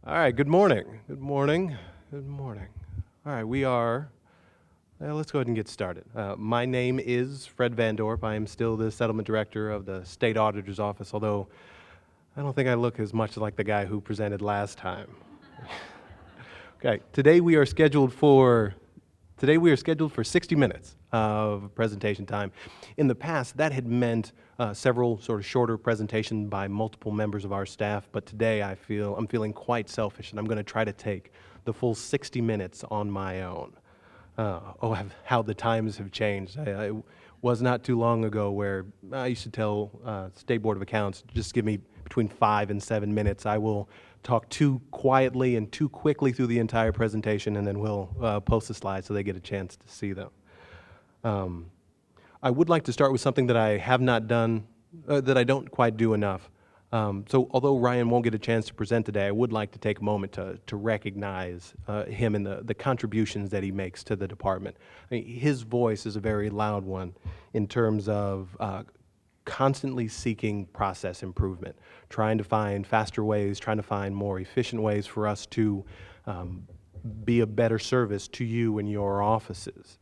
All right, good morning. Good morning. Good morning. All right, let's go ahead and get started. My name is Fred Van Dorp. I am still the settlement director of the state auditor's office, although I don't think I look as much like the guy who presented last time. Okay, today we are scheduled for 60 minutes of presentation time. In the past, that had meant several sort of shorter presentations by multiple members of our staff, but today I'm feeling quite selfish, and I'm going to try to take the full 60 minutes on my own. How the times have changed. I was not too long ago where I used to tell State Board of Accounts, just give me between 5 and 7 minutes. I will talk too quietly and too quickly through the entire presentation, and then we'll post the slides so they get a chance to see them. I would like to start with something that I have not done, that I don't quite do enough. So although Ryan won't get a chance to present today, I would like to take a moment to recognize him and the contributions that he makes to the department. I mean, his voice is a very loud one in terms of constantly seeking process improvement, trying to find faster ways, trying to find more efficient ways for us to be a better service to you and your offices.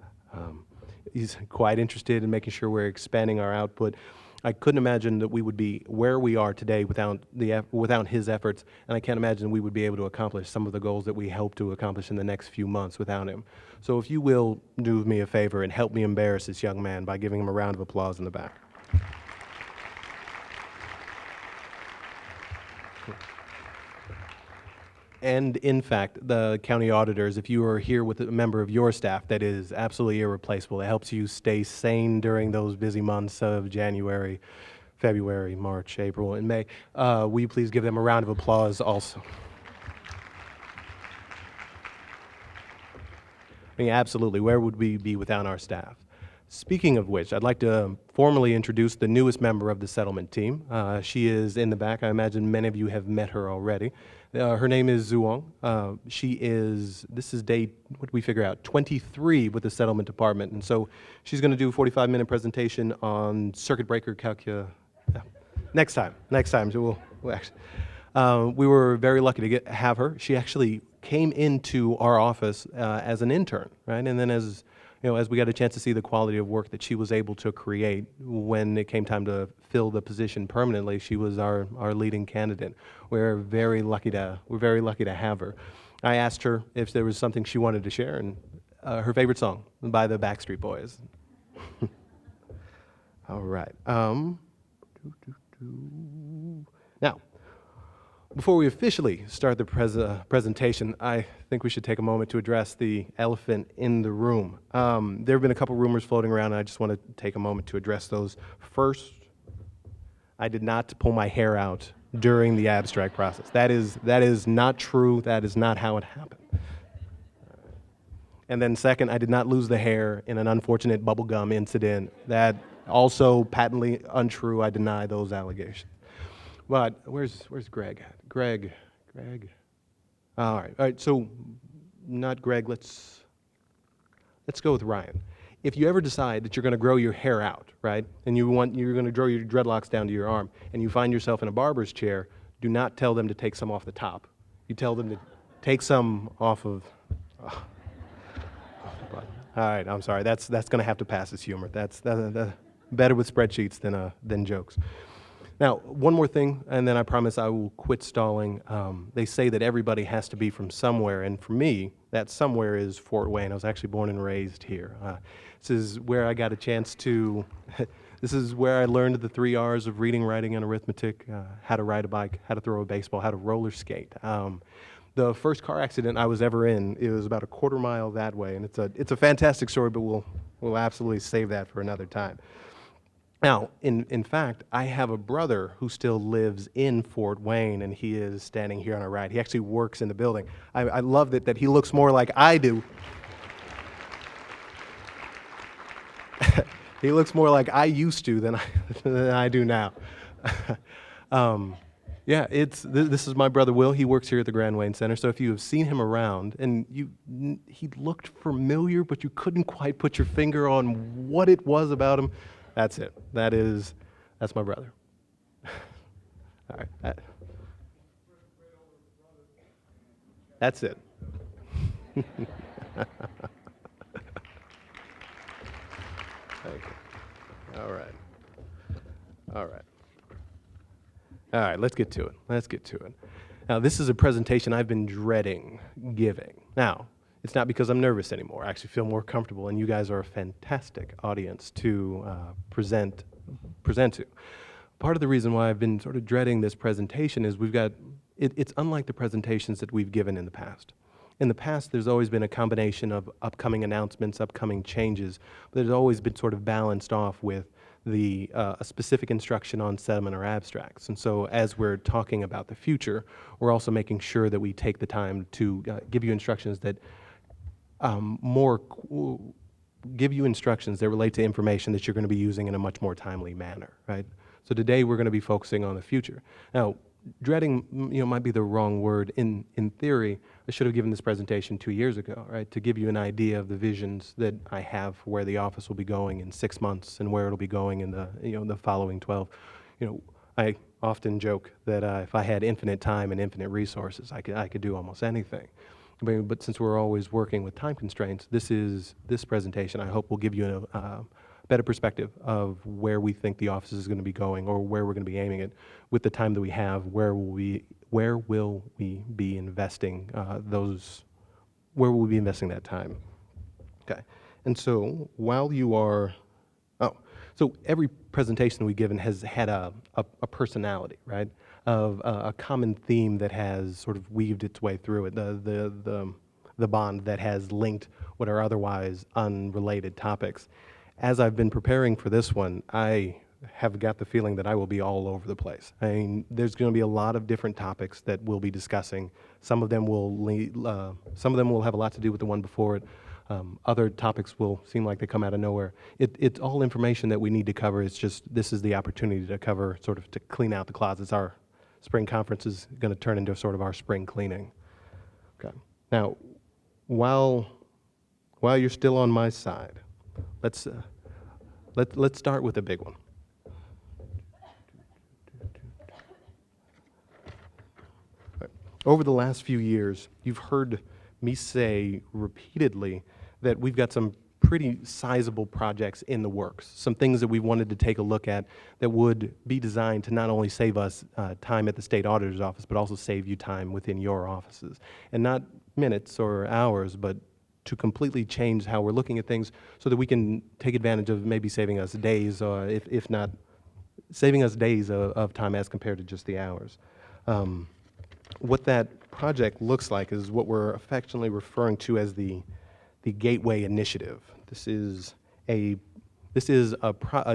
He's quite interested in making sure we're expanding our output. I couldn't imagine that we would be where we are today without his efforts, and I can't imagine we would be able to accomplish some of the goals that we hope to accomplish in the next few months without him. So if you will do me a favor and help me embarrass this young man by giving him a round of applause in the back. And in fact, the county auditors, if you are here with a member of your staff that is absolutely irreplaceable, it helps you stay sane during those busy months of January, February, March, April, and May. Will you please give them a round of applause also? I mean, absolutely. Where would we be without our staff? Speaking of which, I'd like to formally introduce the newest member of the settlement team. She is in the back. I imagine many of you have met her already. Her name is Zuong. This is day, what did we figure out, 23 with the settlement department. And so she's going to do a 45-minute presentation on circuit breaker Next time. So we were very lucky to have her. She actually came into our office as an intern, right? And then as we got a chance to see the quality of work that she was able to create when it came time to fill the position permanently, she was our leading candidate. We're very lucky to have her. I asked her if there was something she wanted to share, and her favorite song by the Backstreet Boys. All right. Now, before we officially start the presentation, I think we should take a moment to address the elephant in the room. There have been a couple rumors floating around, and I just want to take a moment to address those. First, I did not pull my hair out during the abstract process. That is not true. That is not how it happened. And then second, I did not lose the hair in an unfortunate bubblegum incident. That also patently untrue. I deny those allegations. But where's Greg at? Greg. All right. So not Greg. Let's go with Ryan. If you ever decide that you're going to grow your hair out, right, and you're going to grow your dreadlocks down to your arm, and you find yourself in a barber's chair, do not tell them to take some off the top. You tell them to take some off of. Oh. All right. I'm sorry. That's going to have to pass as humor. That's better with spreadsheets than jokes. Now, one more thing, and then I promise I will quit stalling. They say that everybody has to be from somewhere, and for me, that somewhere is Fort Wayne. I was actually born and raised here. This is where I got a chance to, this is where I learned the 3 R's of reading, writing, and arithmetic, how to ride a bike, how to throw a baseball, how to roller skate. The first car accident I was ever in, it was about a quarter mile that way, and it's a fantastic story, but we'll absolutely save that for another time. Now, in fact, I have a brother who still lives in Fort Wayne, and he is standing here on our right. He actually works in the building. I love that he looks more like I do. He looks more like I used to than I do now. Yeah, this is my brother Will. He works here at the Grand Wayne Center. So if you have seen him around, and he looked familiar, but you couldn't quite put your finger on what it was about him, that's it. That's my brother. All right. That's it. Thank you. All right. All right. All right, let's get to it. Let's get to it. Now, this is a presentation I've been dreading giving. Now, it's not because I'm nervous anymore. I actually feel more comfortable, and you guys are a fantastic audience to present to. Part of the reason why I've been sort of dreading this presentation is it's unlike the presentations that we've given in the past. In the past, there's always been a combination of upcoming announcements, upcoming changes, but it's always been sort of balanced off with a specific instruction on settlement or abstracts. And so as we're talking about the future, we're also making sure that we take the time to give you instructions that give you instructions that relate to information that you're going to be using in a much more timely manner, right? So today we're going to be focusing on the future. Now, dreading, might be the wrong word. In theory, I should have given this presentation 2 years ago, right, to give you an idea of the visions that I have for where the office will be going in 6 months and where it'll be going in the following 12. I often joke that if I had infinite time and infinite resources, I could do almost anything. But since we're always working with time constraints, this presentation, I hope, will give you a better perspective of where we think the office is going to be going, or where we're going to be aiming it with the time that we have. Where will we be investing where will we be investing that time? Okay. And so while you are, so every presentation we've given has had a personality, right? Of a common theme that has sort of weaved its way through it, the bond that has linked what are otherwise unrelated topics. As I've been preparing for this one, I have got the feeling that I will be all over the place. I mean, there's going to be a lot of different topics that we'll be discussing. Some of them will have a lot to do with the one before it. Other topics will seem like they come out of nowhere. It's all information that we need to cover. It's just this is the opportunity to cover, sort of to clean out the closets. Our spring conference is going to turn into sort of our spring cleaning. Okay. Now, while you're still on my side, let's start with a big one. Right. Over the last few years, you've heard me say repeatedly that we've got some pretty sizable projects in the works, some things that we wanted to take a look at that would be designed to not only save us time at the state auditor's office, but also save you time within your offices. And not minutes or hours, but to completely change how we're looking at things so that we can take advantage of maybe saving us days, if not saving us days of time as compared to just the hours. What that project looks like is what we're affectionately referring to as the Gateway Initiative. This is a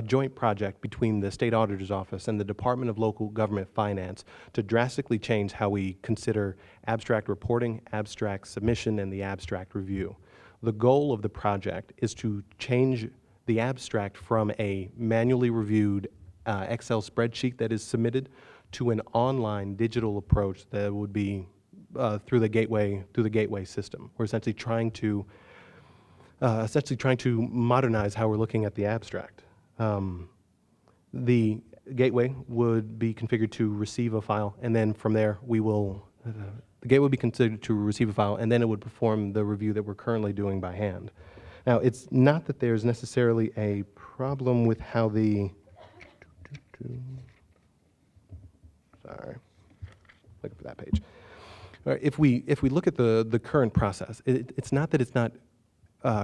joint project between the State Auditor's Office and the Department of Local Government Finance to drastically change how we consider abstract reporting, abstract submission, and the abstract review. The goal of the project is to change the abstract from a manually reviewed Excel spreadsheet that is submitted to an online digital approach that would be through the gateway system. We're essentially trying to modernize how we're looking at the abstract. The gateway would be configured to receive a file, and then from there the gateway would be considered to receive a file, and then it would perform the review that we're currently doing by hand. Now, it's not that there's necessarily a problem with how sorry, looking for that page. All right, if we look at the current process, it's not that it's not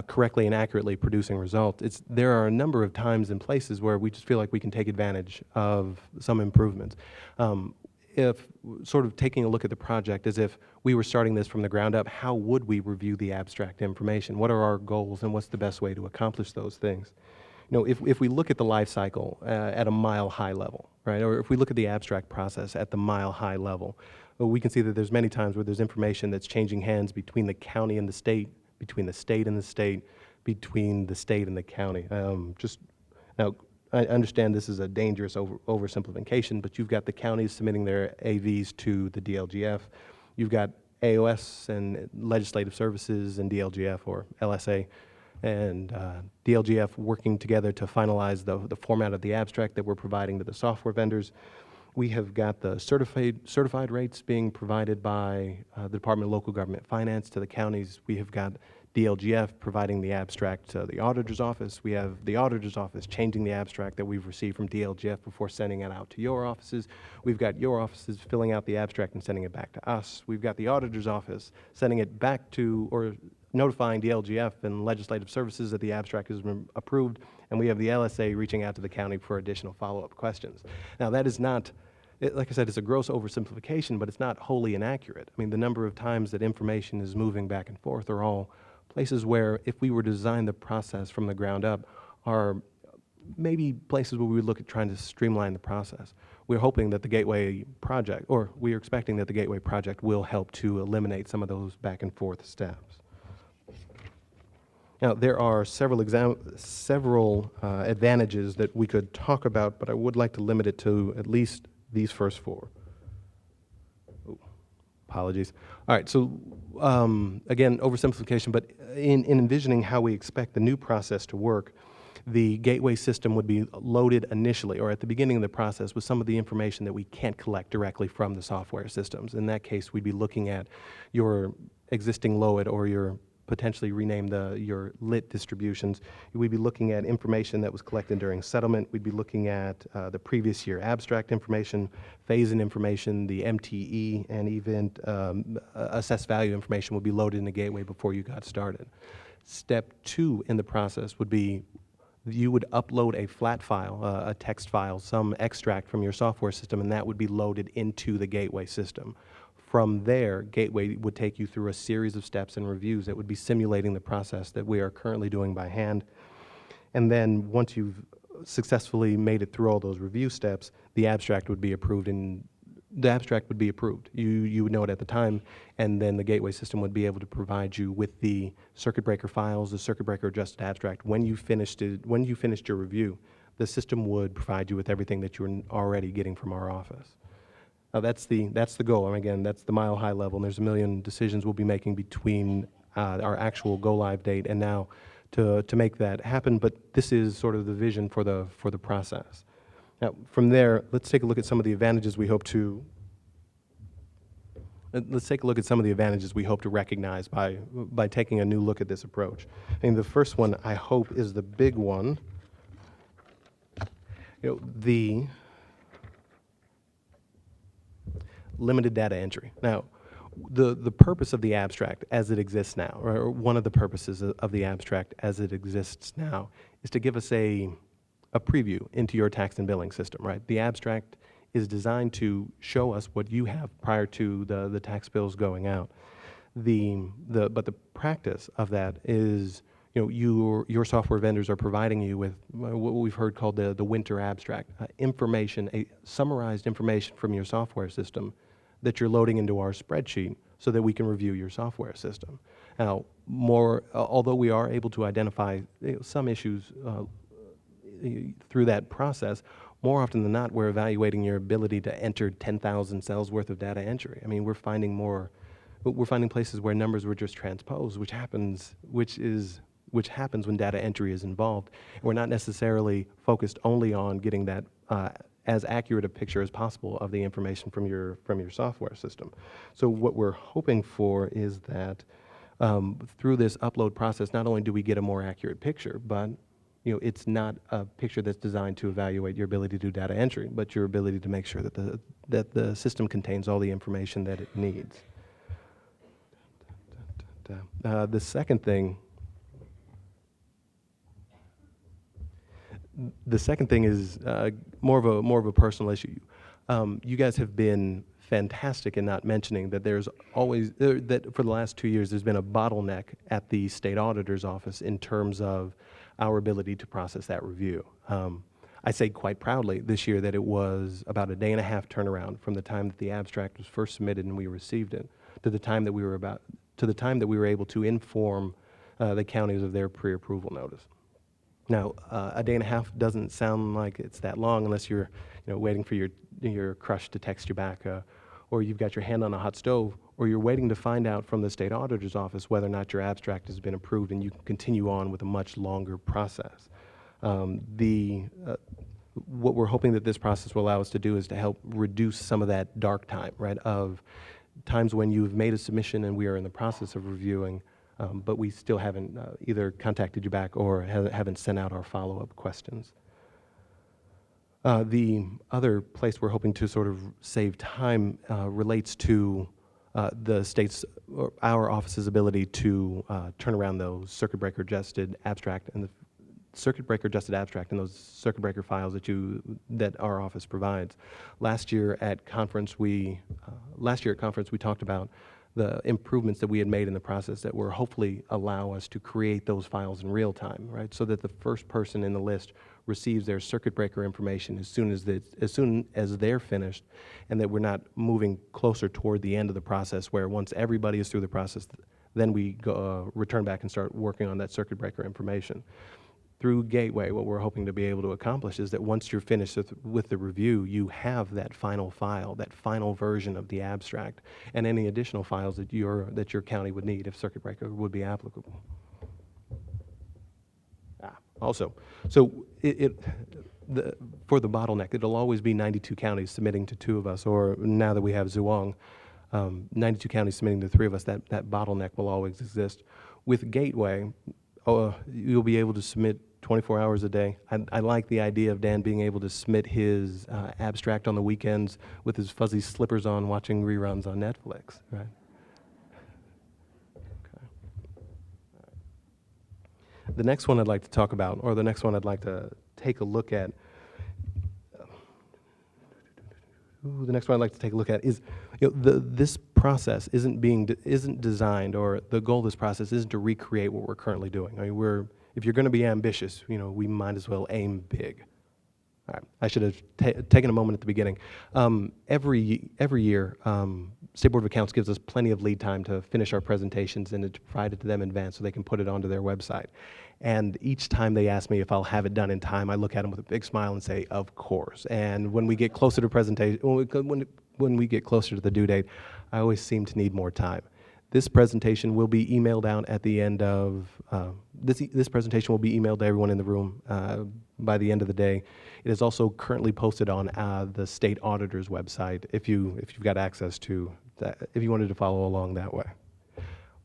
correctly and accurately producing results. There are a number of times and places where we just feel like we can take advantage of some improvements. If sort of taking a look at the project as if we were starting this from the ground up, how would we review the abstract information? What are our goals, and what's the best way to accomplish those things? If we look at the life cycle at a mile-high level, right, or if we look at the abstract process at the mile-high level, we can see that there's many times where there's information that's changing hands between the county and the state, between the state and the state, between the state and the county. Now, I understand this is a dangerous oversimplification, but you've got the counties submitting their AVs to the DLGF. You've got AOS and Legislative Services and DLGF, or LSA, and DLGF working together to finalize the format of the abstract that we're providing to the software vendors. We have got the certified rates being provided by the Department of Local Government Finance to the counties. We have got DLGF providing the abstract to the auditor's office. We have the auditor's office changing the abstract that we've received from DLGF before sending it out to your offices. We've got your offices filling out the abstract and sending it back to us. We've got the auditor's office sending it back to, or notifying DLGF and Legislative Services that the abstract has been approved, and we have the LSA reaching out to the county for additional follow-up questions. Now, that is not, like I said, it's a gross oversimplification, but it's not wholly inaccurate. I mean, the number of times that information is moving back and forth are all places where, if we were to design the process from the ground up, are maybe places where we would look at trying to streamline the process. We're hoping that the Gateway project, or we are expecting that the Gateway project will help to eliminate some of those back and forth steps. Now, there are several advantages that we could talk about, but I would like to limit it to at least these first four. Ooh, apologies. All right, so again, oversimplification, but in envisioning how we expect the new process to work, the Gateway system would be loaded initially, or at the beginning of the process, with some of the information that we can't collect directly from the software systems. In that case, we'd be looking at your existing LOID, or your potentially rename your lit distributions. We'd be looking at information that was collected during settlement. We'd be looking at the previous year abstract information, phase-in information, the MTE, and even assessed value information would be loaded in the Gateway before you got started. Step 2 in the process would be you would upload a flat file, a text file, some extract from your software system, and that would be loaded into the Gateway system. From there, Gateway would take you through a series of steps and reviews that would be simulating the process that we are currently doing by hand. And then once you've successfully made it through all those review steps, the abstract would be approved, and the abstract would be approved. You would know it at the time, and then the Gateway system would be able to provide you with the circuit breaker files, the circuit breaker adjusted abstract. When you finished your review, the system would provide you with everything that you were already getting from our office. That's the goal. And again, that's the mile-high level, and there's a million decisions we'll be making between our actual go-live date and now to make that happen. But this is sort of the vision for the process. Now, from there, let's take a look at some of the advantages we hope to. Let's take a look at some of the advantages we hope to recognize by taking a new look at this approach. I mean, the first one I hope is the big one. The limited data entry. Now, the purpose of the abstract as it exists now, or one of the purposes of the abstract as it exists now, is to give us a preview into your tax and billing system, right? The abstract is designed to show us what you have prior to the tax bills going out. But the practice of that is, your software vendors are providing you with what we've heard called the winter abstract, information, a summarized information from your software system that you're loading into our spreadsheet so that we can review your software system. Now, although we are able to identify some issues through that process, more often than not, we're evaluating your ability to enter 10,000 cells worth of data entry. I mean, we're finding places where numbers were just transposed, which happens when data entry is involved. We're not necessarily focused only on getting that as accurate a picture as possible of the information from your software system. So what we're hoping for is that through this upload process, not only do we get a more accurate picture, but it's not a picture that's designed to evaluate your ability to do data entry, but your ability to make sure that the system contains all the information that it needs. The second thing is more of a personal issue. You guys have been fantastic in not mentioning that there's always that for the last 2 years there's been a bottleneck at the state auditor's office in terms of our ability to process that review. I say quite proudly this year that it was about a day-and-a-half turnaround from the time that the abstract was first submitted and we received it to the time that we were able to inform the counties of their pre-approval notice. Now, a day and a half doesn't sound like it's that long unless you're waiting for your crush to text you back, or you've got your hand on a hot stove, or you're waiting to find out from the state auditor's office whether or not your abstract has been approved, and you can continue on with a much longer process. what we're hoping that this process will allow us to do is to help reduce some of that dark time, right, of times when you've made a submission and we are in the process of reviewing, but we still haven't either contacted you back or haven't sent out our follow-up questions. The other place we're hoping to sort of save time relates to the state's or our office's ability to turn around those circuit breaker adjusted abstract and the circuit breaker adjusted abstract and those circuit breaker files that our office provides. Last year at conference we talked about the improvements that we had made in the process that will hopefully allow us to create those files in real time, right? So that the first person in the list receives their circuit breaker information as soon as they're finished, and that we're not moving closer toward the end of the process where once everybody is through the process, then we go, return back and start working on that circuit breaker information. Through Gateway, what we're hoping to be able to accomplish is that once you're finished with the review, you have that final file, that final version of the abstract, and any additional files that your county would need if circuit breaker would be applicable. Also, so for the bottleneck, it'll always be 92 counties submitting to 2 of us, or now that we have Zhuang, 92 counties submitting to 3 of us, that bottleneck will always exist. With Gateway, you'll be able to submit 24 hours a day. I like the idea of Dan being able to submit his abstract on the weekends with his fuzzy slippers on watching reruns on Netflix, right? Okay. The next one I'd like to talk about, or the next one I'd like to take a look at, is, this process isn't designed, or the goal of this process isn't to recreate what we're currently doing. I mean, if you're going to be ambitious, we might as well aim big. All right, I should have taken a moment at the beginning. Every year, State Board of Accounts gives us plenty of lead time to finish our presentations and to provide it to them in advance so they can put it onto their website. And each time they ask me if I'll have it done in time, I look at them with a big smile and say, of course. And when we get closer to presentation, when we get closer to the due date, I always seem to need more time. This presentation will be emailed out at the end of, this presentation will be emailed to everyone in the room by the end of the day. It is also currently posted on the state auditor's website if you've got access to that, if you wanted to follow along that way.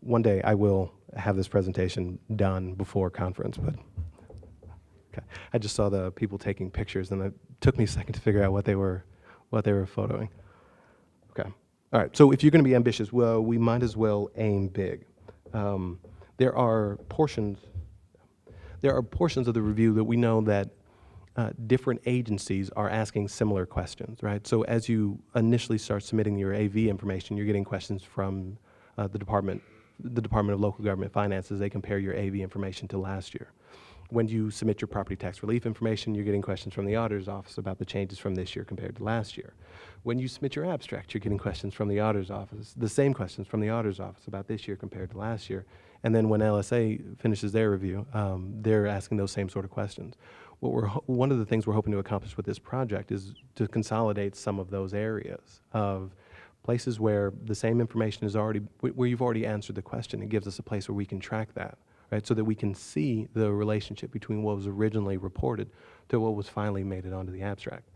One day I will have this presentation done before conference, but okay. I just saw the people taking pictures and it took me a second to figure out what they were photoing. Okay. All right, so if you're going to be ambitious, well, we might as well aim big. There are portions of the review that we know that different agencies are asking similar questions, right? So as you initially start submitting your AV information, you're getting questions from the Department of Local Government Finances. They compare your AV information to last year. When you submit your property tax relief information, you're getting questions from the auditor's office about the changes from this year compared to last year. When you submit your abstract, you're getting questions from the auditor's office, the same questions from the auditor's office about this year compared to last year. And then when LSA finishes their review, they're asking those same sort of questions. One of the things we're hoping to accomplish with this project is to consolidate some of those areas of places where the same information is where you've already answered the question. It gives us a place where we can track that. Right, so that we can see the relationship between what was originally reported to what was finally made it onto the abstract.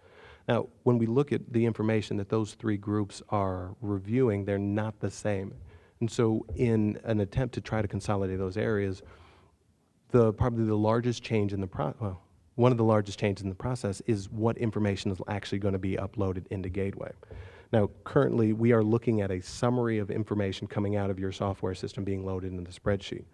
Now, when we look at the information that those 3 groups are reviewing, they're not the same. And so in an attempt to try to consolidate those areas, probably the largest change in one of the largest changes in the process is what information is actually going to be uploaded into Gateway. Now, currently, we are looking at a summary of information coming out of your software system being loaded into the spreadsheet.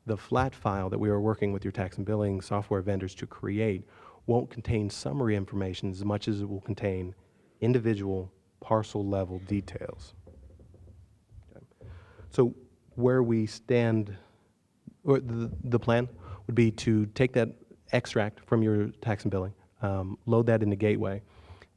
The flat file that we are working with your tax and billing software vendors to create won't contain summary information as much as it will contain individual parcel level details. Okay. So where we stand, or the plan would be to take that extract from your tax and billing, load that into Gateway,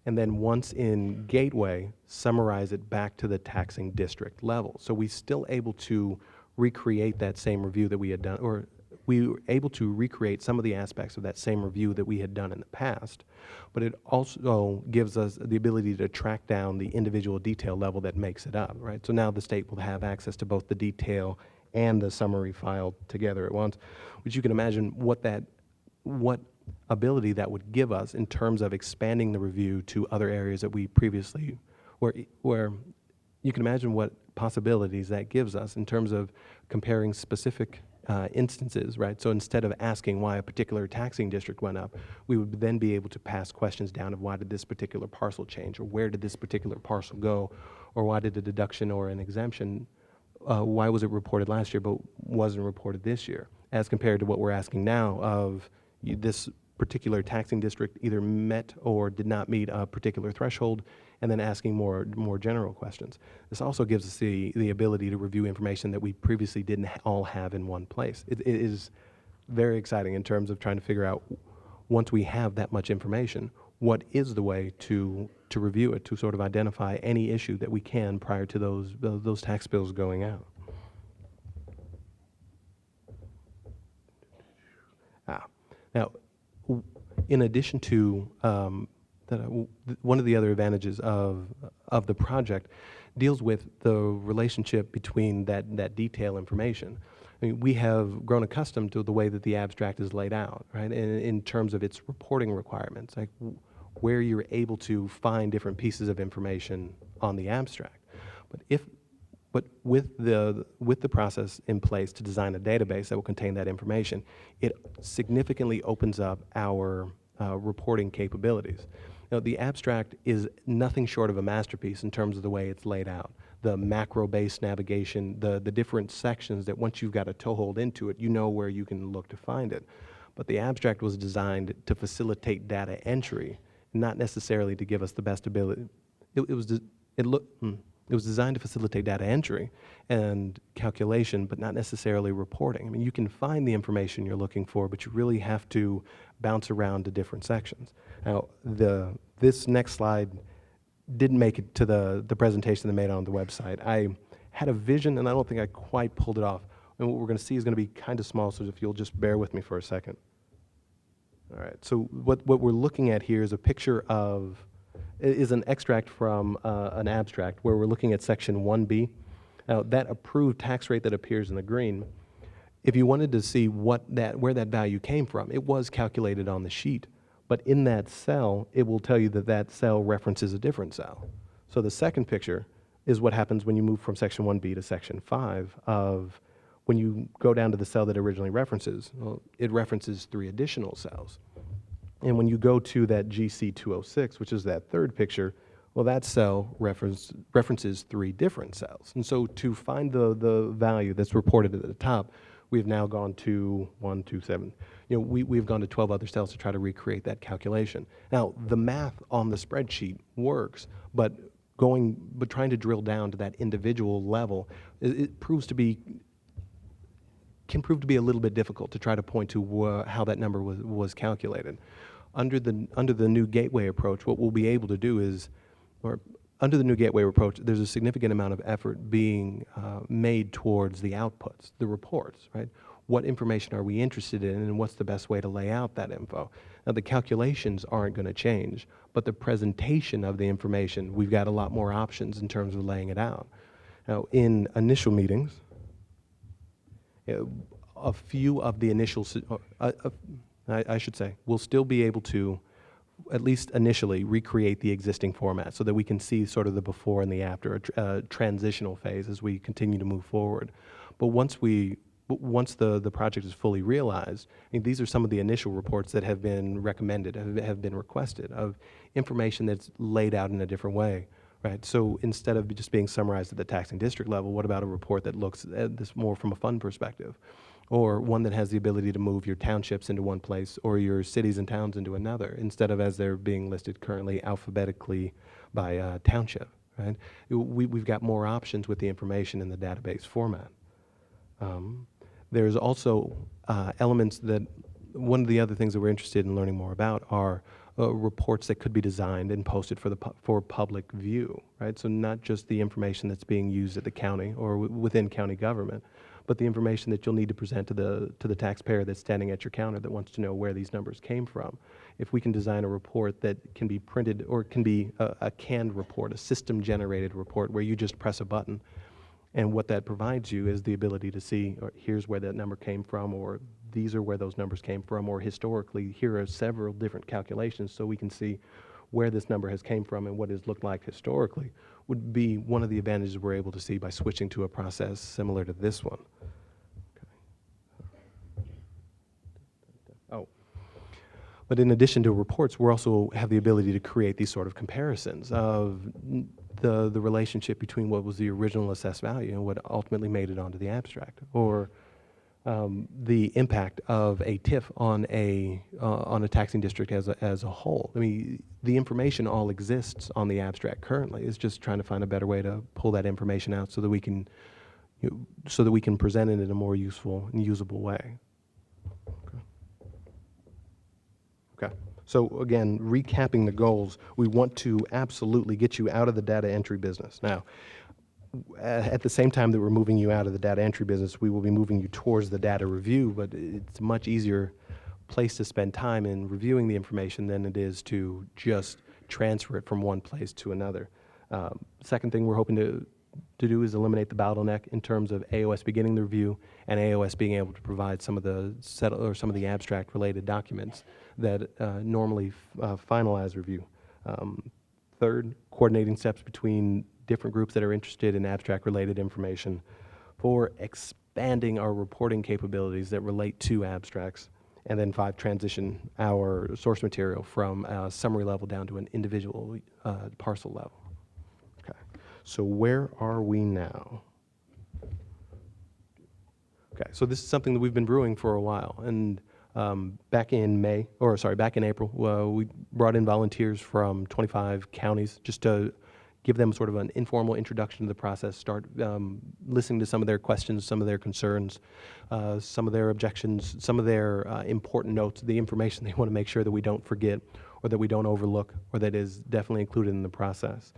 and then once in Gateway, summarize it back to the taxing district level. So we're still able to recreate that same review that we had done, or we were able to recreate some of the aspects of that same review that we had done in the past, but it also gives us the ability to track down the individual detail level that makes it up, right? So now the state will have access to both the detail and the summary file together at once, which you can imagine what ability that would give us in terms of expanding the review to other areas that we previously, where you can imagine what possibilities that gives us in terms of comparing specific instances, right? So instead of asking why a particular taxing district went up, we would then be able to pass questions down of why did this particular parcel change, or where did this particular parcel go, or why did a deduction or an exemption, why was it reported last year but wasn't reported this year, as compared to what we're asking now of this particular taxing district either met or did not meet a particular threshold, and then asking more general questions. This also gives us the ability to review information that we previously didn't all have in one place. It is very exciting in terms of trying to figure out, once we have that much information, what is the way to review it, to sort of identify any issue that we can prior to those tax bills going out. Now, in addition to one of the other advantages of the project deals with the relationship between that detail information. I mean, we have grown accustomed to the way that the abstract is laid out, right? In terms of its reporting requirements, like where you're able to find different pieces of information on the abstract. But with the process in place to design a database that will contain that information, it significantly opens up our reporting capabilities. Now, the abstract is nothing short of a masterpiece in terms of the way it's laid out. The macro-based navigation, the different sections that once you've got a toehold into it, you know where you can look to find it. But the abstract was designed to facilitate data entry, not necessarily to give us the best ability. It was designed to facilitate data entry and calculation, but not necessarily reporting. I mean, you can find the information you're looking for, but you really have to bounce around to different sections. Now, this next slide didn't make it to the presentation they made on the website. I had a vision, and I don't think I quite pulled it off. And what we're going to see is going to be kind of small, so if you'll just bear with me for a second. All right, so what we're looking at here is a picture of, is an extract from an abstract where we're looking at section 1B. Now, that approved tax rate that appears in the green, if you wanted to see where that value came from, it was calculated on the sheet. But in that cell, it will tell you that that cell references a different cell. So the second picture is what happens when you move from section 1B to section 5 of when you go down to the cell that originally references, well, it references 3 additional cells. And when you go to that GC206, which is that third picture, well, that cell references 3 different cells. And so to find the value that's reported at the top, we've now gone to 1, 2, 7. You know, we've gone to 12 other cells to try to recreate that calculation. Now, the math on the spreadsheet works, but trying to drill down to that individual level, it can prove to be a little bit difficult to try to point to how that number was calculated. Under the new gateway approach, what we'll be able to do is, under the new gateway approach, there's a significant amount of effort being made towards the outputs, the reports, right? What information are we interested in, and what's the best way to lay out that info? Now, the calculations aren't going to change, but the presentation of the information, we've got a lot more options in terms of laying it out. Now, in initial meetings, a few of the initial, I should say, we'll still be able to, at least initially, recreate the existing format so that we can see sort of the before and the after, a transitional phase as we continue to move forward. But once the project is fully realized, I mean, these are some of the initial reports that have been recommended, have been requested, of information that's laid out in a different way. Right. So instead of just being summarized at the taxing district level, what about a report that looks at this more from a fund perspective, or one that has the ability to move your townships into one place or your cities and towns into another, instead of as they're being listed currently alphabetically by township. Right. We've got more options with the information in the database format. There's also elements that, one of the other things that we're interested in learning more about are reports that could be designed and posted for public view, right? So not just the information that's being used at the county or within county government, but the information that you'll need to present to the taxpayer that's standing at your counter that wants to know where these numbers came from. If we can design a report that can be printed, or can be a canned report, a system-generated report where you just press a button, and what that provides you is the ability to see, or here's where that number came from, or these are where those numbers came from, or historically, here are several different calculations so we can see where this number has came from and what it's looked like historically, would be one of the advantages we're able to see by switching to a process similar to this one. Oh. But in addition to reports, we also have the ability to create these sort of comparisons of the relationship between what was the original assessed value and what ultimately made it onto the abstract, or the impact of a TIF on a taxing district as a whole. I mean, the information all exists on the abstract currently. It's just trying to find a better way to pull that information out so that we can present it in a more useful and usable way. Okay. So again, recapping the goals, we want to absolutely get you out of the data entry business. Now, at the same time that we're moving you out of the data entry business, we will be moving you towards the data review, but it's a much easier place to spend time in reviewing the information than it is to just transfer it from one place to another. Second thing we're hoping to do is eliminate the bottleneck in terms of AOS beginning the review and AOS being able to provide some of the abstract related documents that normally finalize review. Third, coordinating steps between different groups that are interested in abstract related information. 4, expanding our reporting capabilities that relate to abstracts. And then 5, transition our source material from a summary level down to an individual parcel level. Okay, so where are we now? Okay, so this is something that we've been brewing for a while, and back in April, we brought in volunteers from 25 counties just to give them sort of an informal introduction to the process, start listening to some of their questions, some of their concerns, some of their objections, some of their important notes, the information they want to make sure that we don't forget or that we don't overlook or that is definitely included in the process.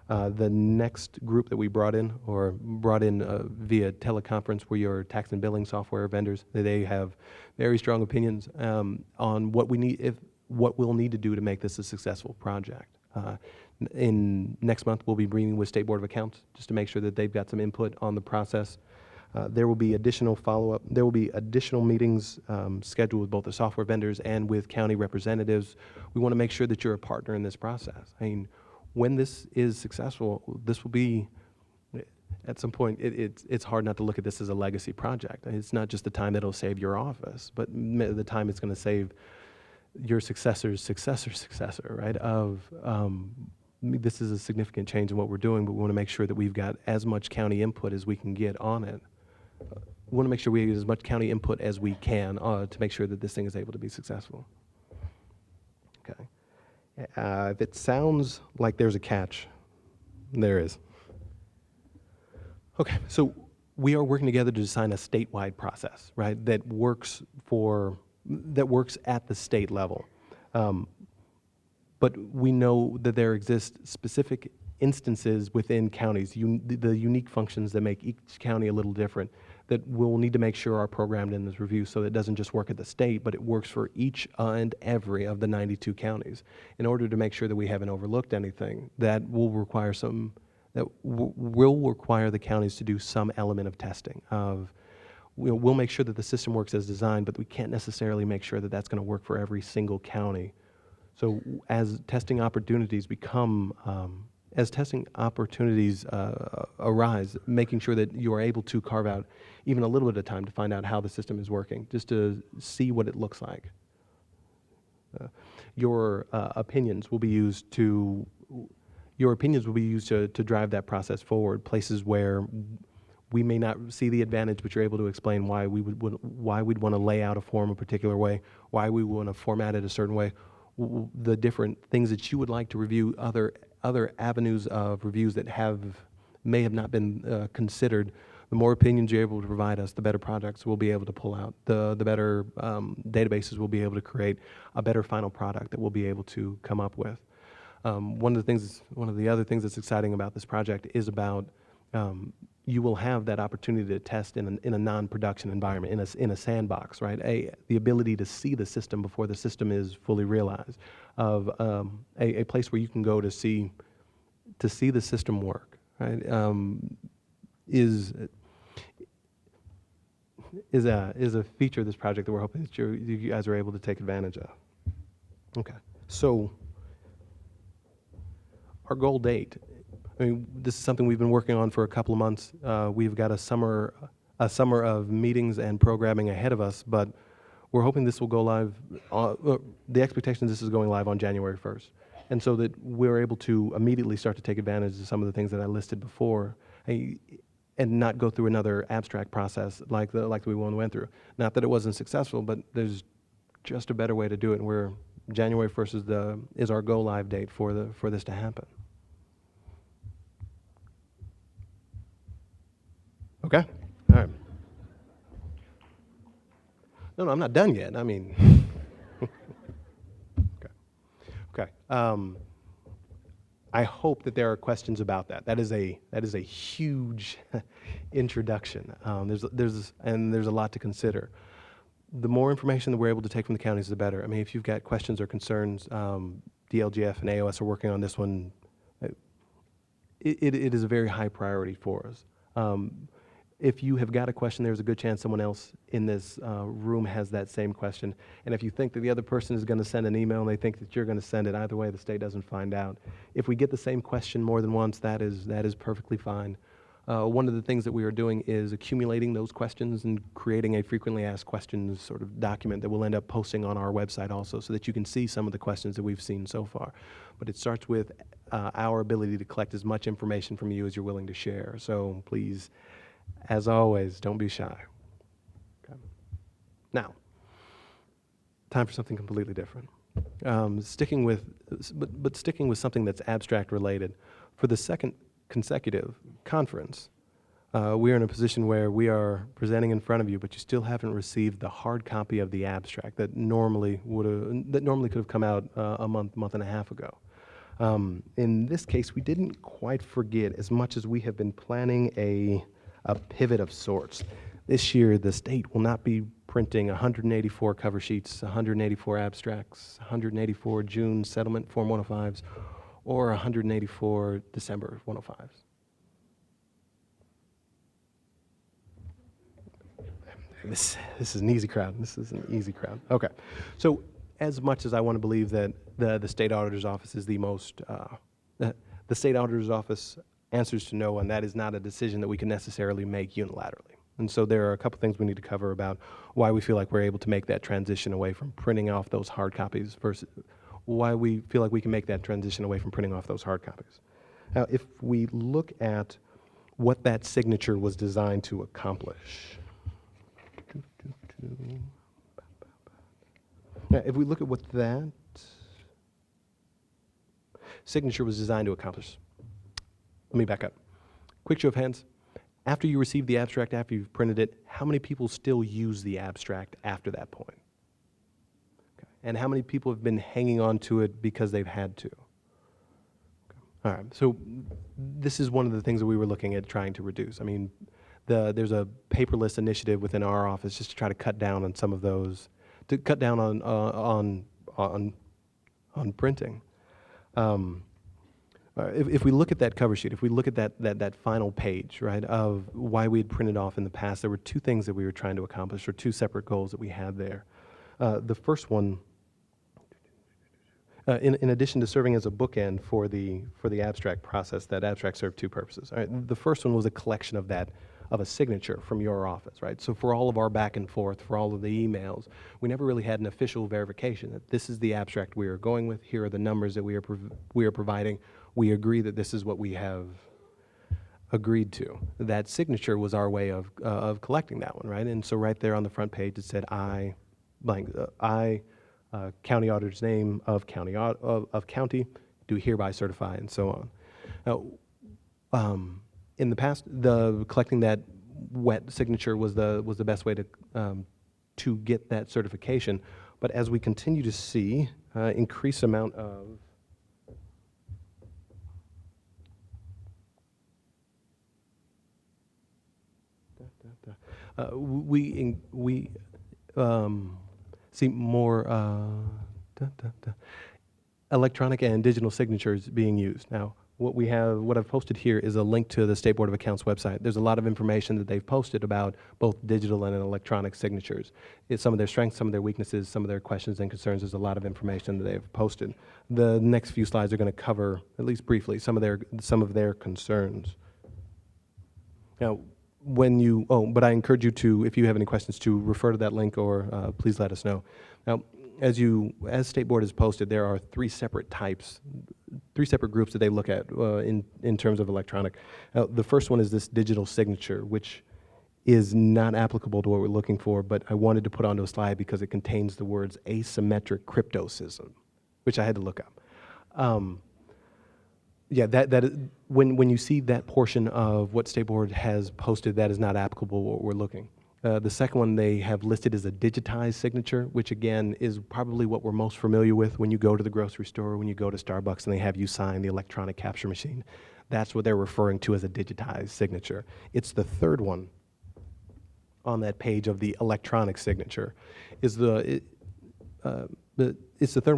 The next group that we brought in via teleconference were your tax and billing software vendors. They have very strong opinions on what we'll need to do to make this a successful project. In next month, we'll be meeting with State Board of Accounts just to make sure that they've got some input on the process. There will be additional follow-up. There will be additional meetings scheduled with both the software vendors and with county representatives. We want to make sure that you're a partner in this process. I mean, when this is successful, this will be, at some point, it's hard not to look at this as a legacy project. It's not just the time that it'll save your office, but the time it's going to save your successor's successor, right? This is a significant change in what we're doing, but we want to make sure that we've got as much county input as we can get on it. We want to make sure we get as much county input as we can to make sure that this thing is able to be successful. Okay. If it sounds like there's a catch, there is. Okay, so we are working together to design a statewide process, right, that works at the state level. But we know that there exist specific instances within counties, the unique functions that make each county a little different, that we'll need to make sure are programmed in this review so that it doesn't just work at the state, but it works for each and every of the 92 counties. In order to make sure that we haven't overlooked anything, that will require the counties to do some element of testing. We'll make sure that the system works as designed, but we can't necessarily make sure that that's going to work for every single county. So as testing opportunities arise, making sure that you are able to carve out even a little bit of time to find out how the system is working, just to see what it looks like. Your opinions will be used to drive that process forward. Places where we may not see the advantage, but you're able to explain why we'd want to lay out a form a particular way, why we want to format it a certain way, the different things that you would like to review, other avenues of reviews that may have not been considered. The more opinions you're able to provide us, the better projects we'll be able to pull out, the better databases we'll be able to create, a better final product that we'll be able to come up with. One of the other things that's exciting about this project is about you will have that opportunity to test in a non-production environment, in a sandbox, right? The ability to see the system before the system is fully realized, of a place where you can go to see the system work, right? is a feature of this project that we're hoping that you guys are able to take advantage of. Okay, so our goal date. I mean, this is something we've been working on for a couple of months. We've got a summer of meetings and programming ahead of us, but we're hoping this will go live. The expectation is this is going live on January 1st, and so that we're able to immediately start to take advantage of some of the things that I listed before, and not go through another abstract process like the one we went through. Not that it wasn't successful, but there's just a better way to do it. And we're January 1st is our go live date for this to happen. Okay. All right. No, I'm not done yet. I mean, okay. I hope that there are questions about that. That is a huge introduction. There's a lot to consider. The more information that we're able to take from the counties, the better. I mean, if you've got questions or concerns, DLGF and AOS are working on this one. It is a very high priority for us. If you have got a question, there's a good chance someone else in this room has that same question. And if you think that the other person is going to send an email and they think that you're going to send it, either way, the state doesn't find out. If we get the same question more than once, that is perfectly fine. One of the things that we are doing is accumulating those questions and creating a frequently asked questions sort of document that we'll end up posting on our website also, so that you can see some of the questions that we've seen so far. But it starts with our ability to collect as much information from you as you're willing to share. So please, as always, don't be shy. Okay. Now, time for something completely different. Sticking with something that's abstract related. For the second consecutive conference, we are in a position where we are presenting in front of you, but you still haven't received the hard copy of the abstract that normally could have come out a month and a half ago. In this case, we didn't quite forget, as much as we have been planning a pivot of sorts. This year, the state will not be printing 184 cover sheets, 184 abstracts, 184 June settlement Form 105s, or 184 December 105s. This is an easy crowd. This is an easy crowd. Okay. So as much as I want to believe that the state auditor's office is the most, the state auditor's office answers to no one, that is not a decision that we can necessarily make unilaterally. And so there are a couple things we need to cover about why we feel like we're able to make that transition away from printing off those hard copies versus why we feel like we can make that transition away from printing off those hard copies. Now, if we look at what that signature was designed to accomplish. Now, if we look at what that signature was designed to accomplish. Let me back up. Quick show of hands. After you receive the abstract, after you've printed it, how many people still use the abstract after that point? Okay. And how many people have been hanging on to it because they've had to? Okay. All right, so this is one of the things that we were looking at trying to reduce. I mean, there's a paperless initiative within our office just to try to cut down on some of those, to cut down on printing. If we look at that cover sheet, if we look at that final page, right, of why we had printed off in the past, there were two things that we were trying to accomplish, or two separate goals that we had there. The first one, in addition to serving as a bookend for the abstract process, that abstract served two purposes. All right, the first one was a collection of a signature from your office, right? So for all of our back and forth, for all of the emails, we never really had an official verification that this is the abstract we are going with. Here are the numbers that we are providing. We agree that this is what we have agreed to. That signature was our way of collecting that one, right? And so right there on the front page it said I, blank, county auditor's name of county do hereby certify, and so on. Now, in the past, collecting that wet signature was the best way to get that certification. But as we continue to see increased amount of we see more electronic and digital signatures being used. Now, what I've posted here is a link to the State Board of Accounts website. There's a lot of information that they've posted about both digital and electronic signatures. It's some of their strengths, some of their weaknesses, some of their questions and concerns. There's a lot of information that they've posted. The next few slides are going to cover, at least briefly, some of their concerns. Now, but I encourage you to, if you have any questions, to refer to that link or please let us know. Now, as State Board has posted, there are three separate groups that they look at in terms of electronic. The first one is this digital signature, which is not applicable to what we're looking for, but I wanted to put onto a slide because it contains the words asymmetric cryptosystem, which I had to look up. Yeah, that is, when you see that portion of what State Board has posted, that is not applicable to what we're looking. The second one they have listed as a digitized signature, which again is probably what we're most familiar with when you go to the grocery store, when you go to Starbucks and they have you sign the electronic capture machine. That's what they're referring to as a digitized signature. It's the third one on that page of the electronic signature. It's the third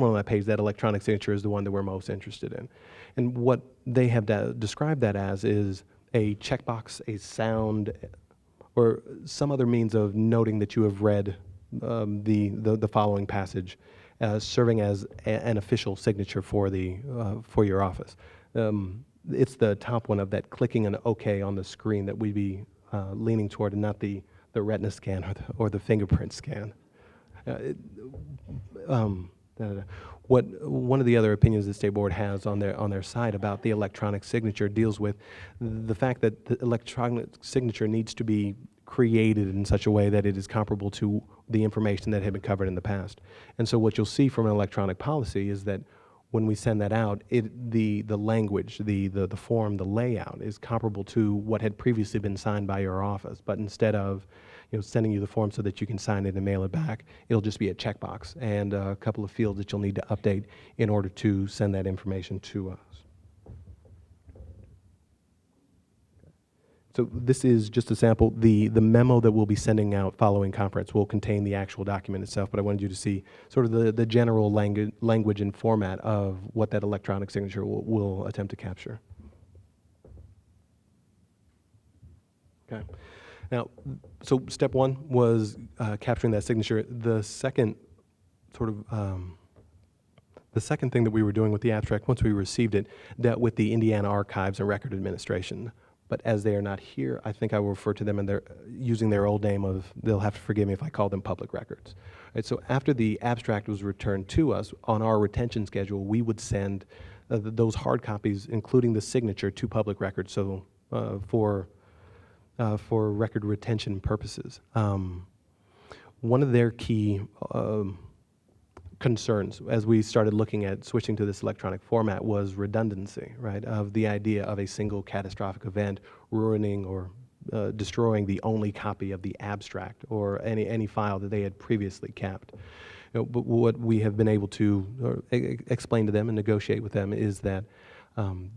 one on that page. That electronic signature is the one that we're most interested in. And what they have described that as is a checkbox, a sound, or some other means of noting that you have read the following passage, serving as an official signature for your office. It's the top one of that clicking an OK on the screen that we'd be leaning toward, and not the retina scan or the fingerprint scan. One of the other opinions the State Board has on their site about the electronic signature deals with the fact that the electronic signature needs to be created in such a way that it is comparable to the information that had been covered in the past. And so what you'll see from an electronic policy is that when we send that out, the language, the form, the layout is comparable to what had previously been signed by your office. But instead of sending you the form so that you can sign it and mail it back, it'll just be a checkbox and a couple of fields that you'll need to update in order to send that information to us. So this is just a sample. The memo that we'll be sending out following conference will contain the actual document itself, but I wanted you to see sort of the general language and format of what that electronic signature will attempt to capture. Okay. Now, so step one was capturing that signature. The second the second thing that we were doing with the abstract, once we received it, dealt with the Indiana Archives and Record Administration. But as they are not here, I think I will refer to them in using their old name of, they'll have to forgive me if I call them public records. Right, so after the abstract was returned to us, on our retention schedule, we would send those hard copies, including the signature, to public records, so for record retention purposes. One of their key concerns as we started looking at switching to this electronic format was redundancy, right, of the idea of a single catastrophic event ruining or destroying the only copy of the abstract or any file that they had previously kept. But what we have been able to explain to them and negotiate with them is that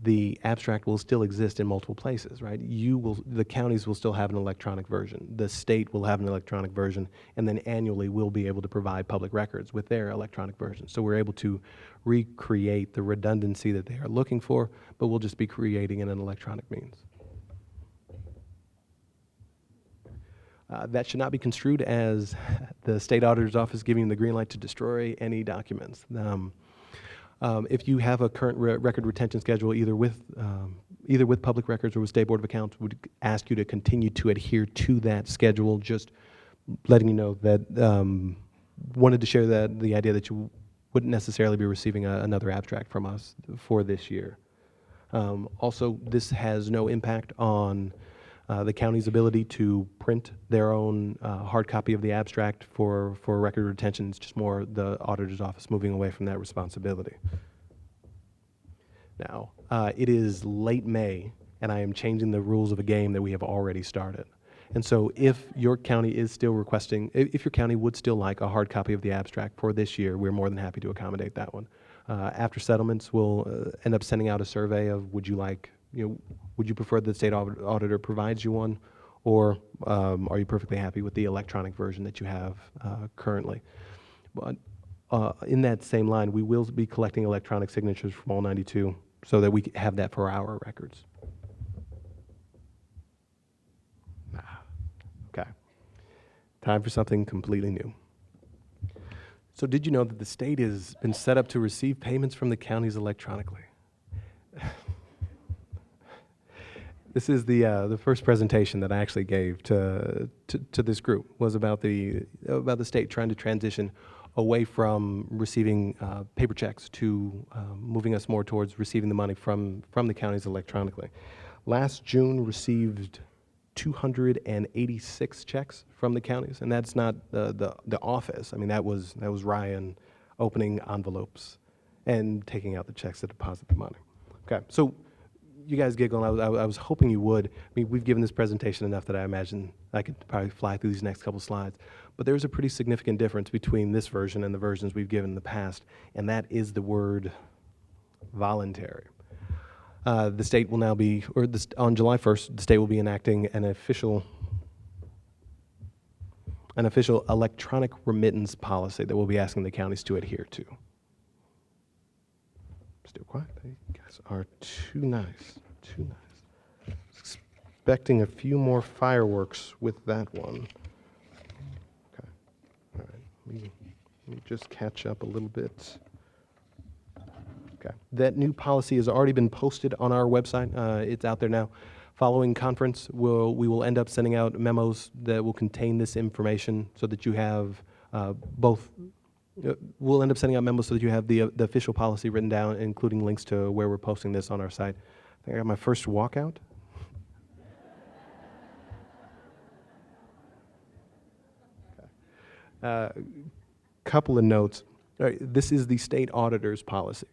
the abstract will still exist in multiple places, right? The counties will still have an electronic version. The state will have an electronic version, and then annually we'll be able to provide public records with their electronic version. So we're able to recreate the redundancy that they are looking for, but we'll just be creating in an electronic means. That should not be construed as the state auditor's office giving you the green light to destroy any documents. If you have a current record retention schedule, either with public records or with State Board of Accounts, would ask you to continue to adhere to that schedule. Just letting you know that wanted to share the idea that you wouldn't necessarily be receiving another abstract from us for this year. Also, this has no impact on the county's ability to print their own hard copy of the abstract for record retention. It's just more the auditor's office moving away from that responsibility. Now, it is late May, and I am changing the rules of a game that we have already started. And so if your county is still requesting, if your county would still like a hard copy of the abstract for this year, we're more than happy to accommodate that one. After settlements, we'll end up sending out a survey of would you prefer that the state auditor provides you one, or are you perfectly happy with the electronic version that you have currently? But in that same line, we will be collecting electronic signatures from all 92 so that we have that for our records. Okay. Time for something completely new. So did you know that the state has been set up to receive payments from the counties electronically? This is the first presentation that I actually gave to this group, was about the state trying to transition away from receiving paper checks to moving us more towards receiving the money from the counties electronically. Last June received 286 checks from the counties, and that's not the office. I mean, that was Ryan opening envelopes and taking out the checks to deposit the money. Okay, so you guys giggle, and I was hoping you would. I mean, we've given this presentation enough that I imagine I could probably fly through these next couple slides. But there's a pretty significant difference between this version and the versions we've given in the past, and that is the word voluntary. The state will now be, on July 1st, the state will be enacting an official electronic remittance policy that we'll be asking the counties to adhere to. Still quiet. You guys are too nice. Too nice. Expecting a few more fireworks with that one. Okay. All right. Let me just catch up a little bit. Okay. That new policy has already been posted on our website. It's out there now. Following conference, we will end up sending out memos that will contain this information so that you have both. We'll end up sending out memos so that you have the official policy written down, including links to where we're posting this on our site. I think I got my first walkout. Couple of notes. All right, this is the state auditor's policy.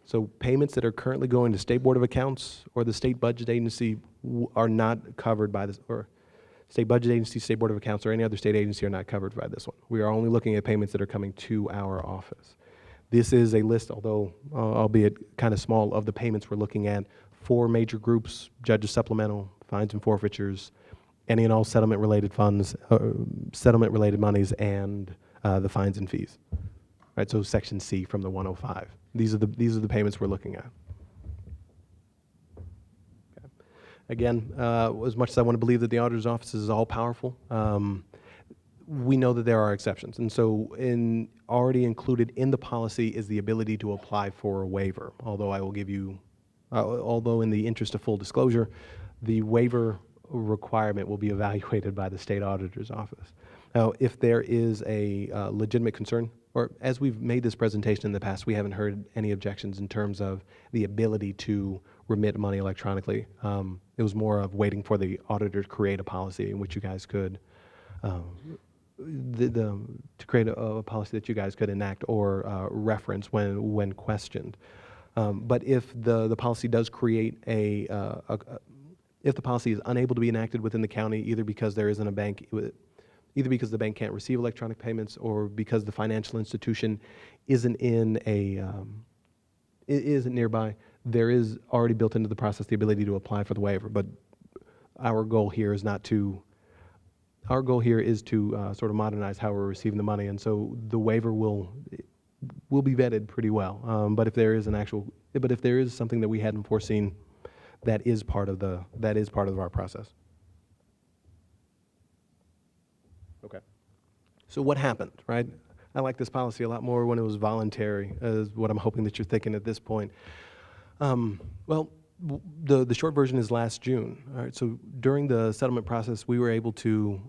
So payments that are currently going to State Board of Accounts or the state budget agency are not covered by this, or State Budget Agency, State Board of Accounts, or any other state agency are not covered by this one. We are only looking at payments that are coming to our office. This is a list, although albeit kind of small, of the payments we're looking at. 4 major groups: judges supplemental, fines and forfeitures, any and all settlement-related funds, settlement-related monies, and the fines and fees. Right, so Section C from the 105. These are the payments we're looking at. Again, as much as I want to believe that the auditor's office is all-powerful, we know that there are exceptions. And so already included in the policy is the ability to apply for a waiver, although I will give you, although in the interest of full disclosure, the waiver requirement will be evaluated by the state auditor's office. Now, if there is a legitimate concern, or as we've made this presentation in the past, we haven't heard any objections in terms of the ability to remit money electronically. It was more of waiting for the auditor to create a policy in which you guys could, to create a policy that you guys could enact or reference when questioned. But if the policy does create if the policy is unable to be enacted within the county, either because there isn't a bank, either because the bank can't receive electronic payments, or because the financial institution isn't isn't nearby, there is already built into the process the ability to apply for the waiver. But our goal here is to sort of modernize how we're receiving the money, and so the waiver will be vetted pretty well. But if there is something that we hadn't foreseen, that is part of our process. Okay. So what happened, right? I like this policy a lot more when it was voluntary, is what I'm hoping that you're thinking at this point. Well, the short version is last June. All right, so during the settlement process, we were able to,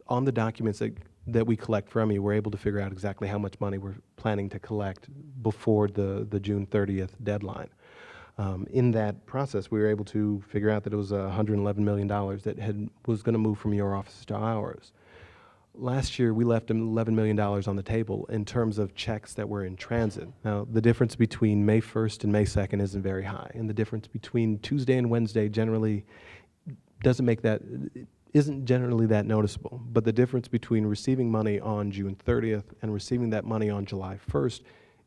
on the documents that we collect from you, we're able to figure out exactly how much money we're planning to collect before the June 30th deadline. In that process, we were able to figure out that it was $111 million that was going to move from your office to ours. Last year, we left $11 million on the table in terms of checks that were in transit. Now, the difference between May 1st and May 2nd isn't very high, and the difference between Tuesday and Wednesday generally isn't generally that noticeable. But the difference between receiving money on June 30th and receiving that money on July 1st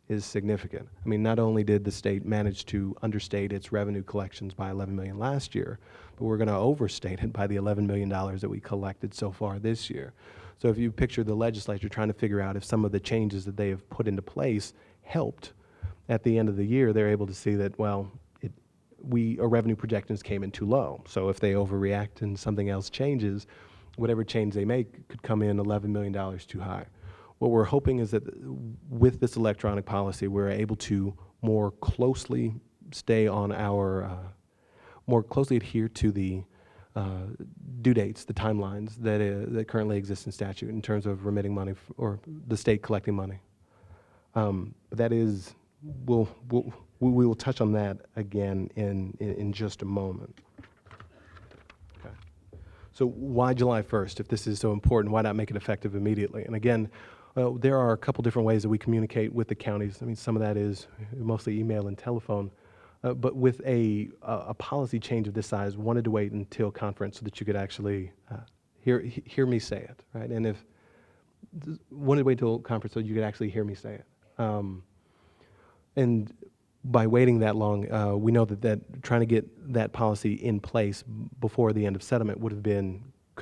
is significant. I mean, not only did the state manage to understate its revenue collections by $11 million last year, but we're going to overstate it by the $11 million that we collected so far this year. So if you picture the legislature trying to figure out if some of the changes that they have put into place helped, at the end of the year, they're able to see that, well, our revenue projections came in too low. So if they overreact and something else changes, whatever change they make could come in $11 million too high. What we're hoping is that with this electronic policy, we're able to more closely stay on our, more closely adhere to the due dates, the timelines that currently exist in statute in terms of remitting money or the state collecting money. But that is, we will touch on that again in just a moment. Okay. So why July 1st? If this is so important, why not make it effective immediately? And again, there are a couple different ways that we communicate with the counties. I mean, some of that is mostly email and telephone. But with a policy change of this size, wanted to wait until conference so that you could actually hear me say it, right? And if wanted to wait till conference so you could actually hear me say it. And by waiting that long, we know that trying to get that policy in place before the end of settlement could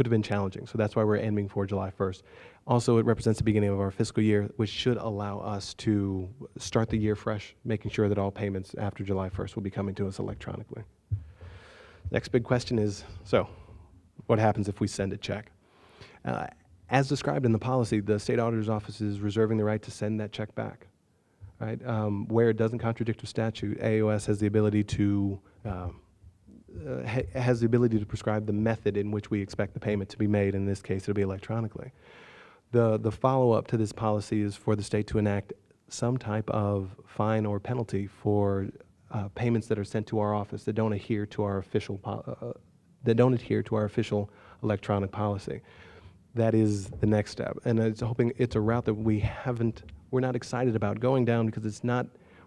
have been challenging. So that's why we're aiming for July 1st. Also, it represents the beginning of our fiscal year, which should allow us to start the year fresh, making sure that all payments after July 1st will be coming to us electronically. Next big question is, so what happens if we send a check? As described in the policy, the state auditor's office is reserving the right to send that check back. Right? Where it doesn't contradict with statute, AOS has the ability to prescribe the method in which we expect the payment to be made. In this case, it'll be electronically. The follow-up to this policy is for the state to enact some type of fine or penalty for payments that are sent to our office that don't adhere to our official electronic policy. That is the next step, and it's a route that we're not excited about going down because we're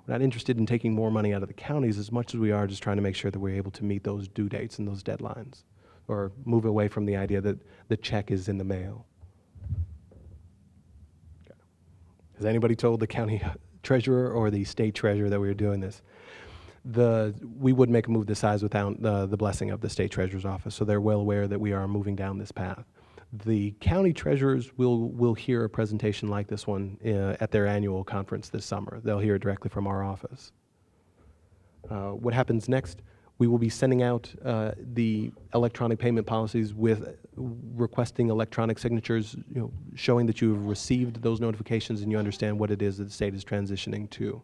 not interested in taking more money out of the counties as much as we are just trying to make sure that we're able to meet those due dates and those deadlines, or move away from the idea that the check is in the mail. Okay. Has anybody told the county treasurer or the state treasurer that we were doing this? We would make a move this size without the blessing of the state treasurer's office, so they're well aware that we are moving down this path. The county treasurers will hear a presentation like this one at their annual conference this summer. They'll hear it directly from our office. What happens next? We will be sending out the electronic payment policies with requesting electronic signatures, showing that you've received those notifications and you understand what it is that the state is transitioning to.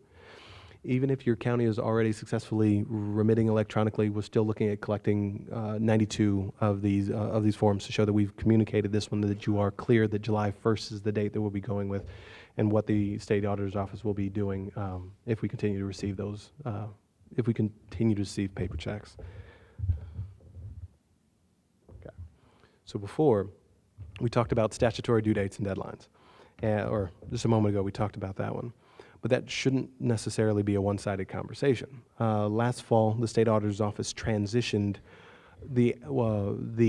Even if your county is already successfully remitting electronically, we're still looking at collecting 92 of these forms to show that we've communicated this one, that you are clear that July 1st is the date that we'll be going with, and what the state auditor's office will be doing if we continue to receive those, if we continue to receive paper checks. Okay. So before, we talked about statutory due dates and deadlines, or just a moment ago we talked about that one. But that shouldn't necessarily be a one-sided conversation. Last fall, the state auditor's office transitioned the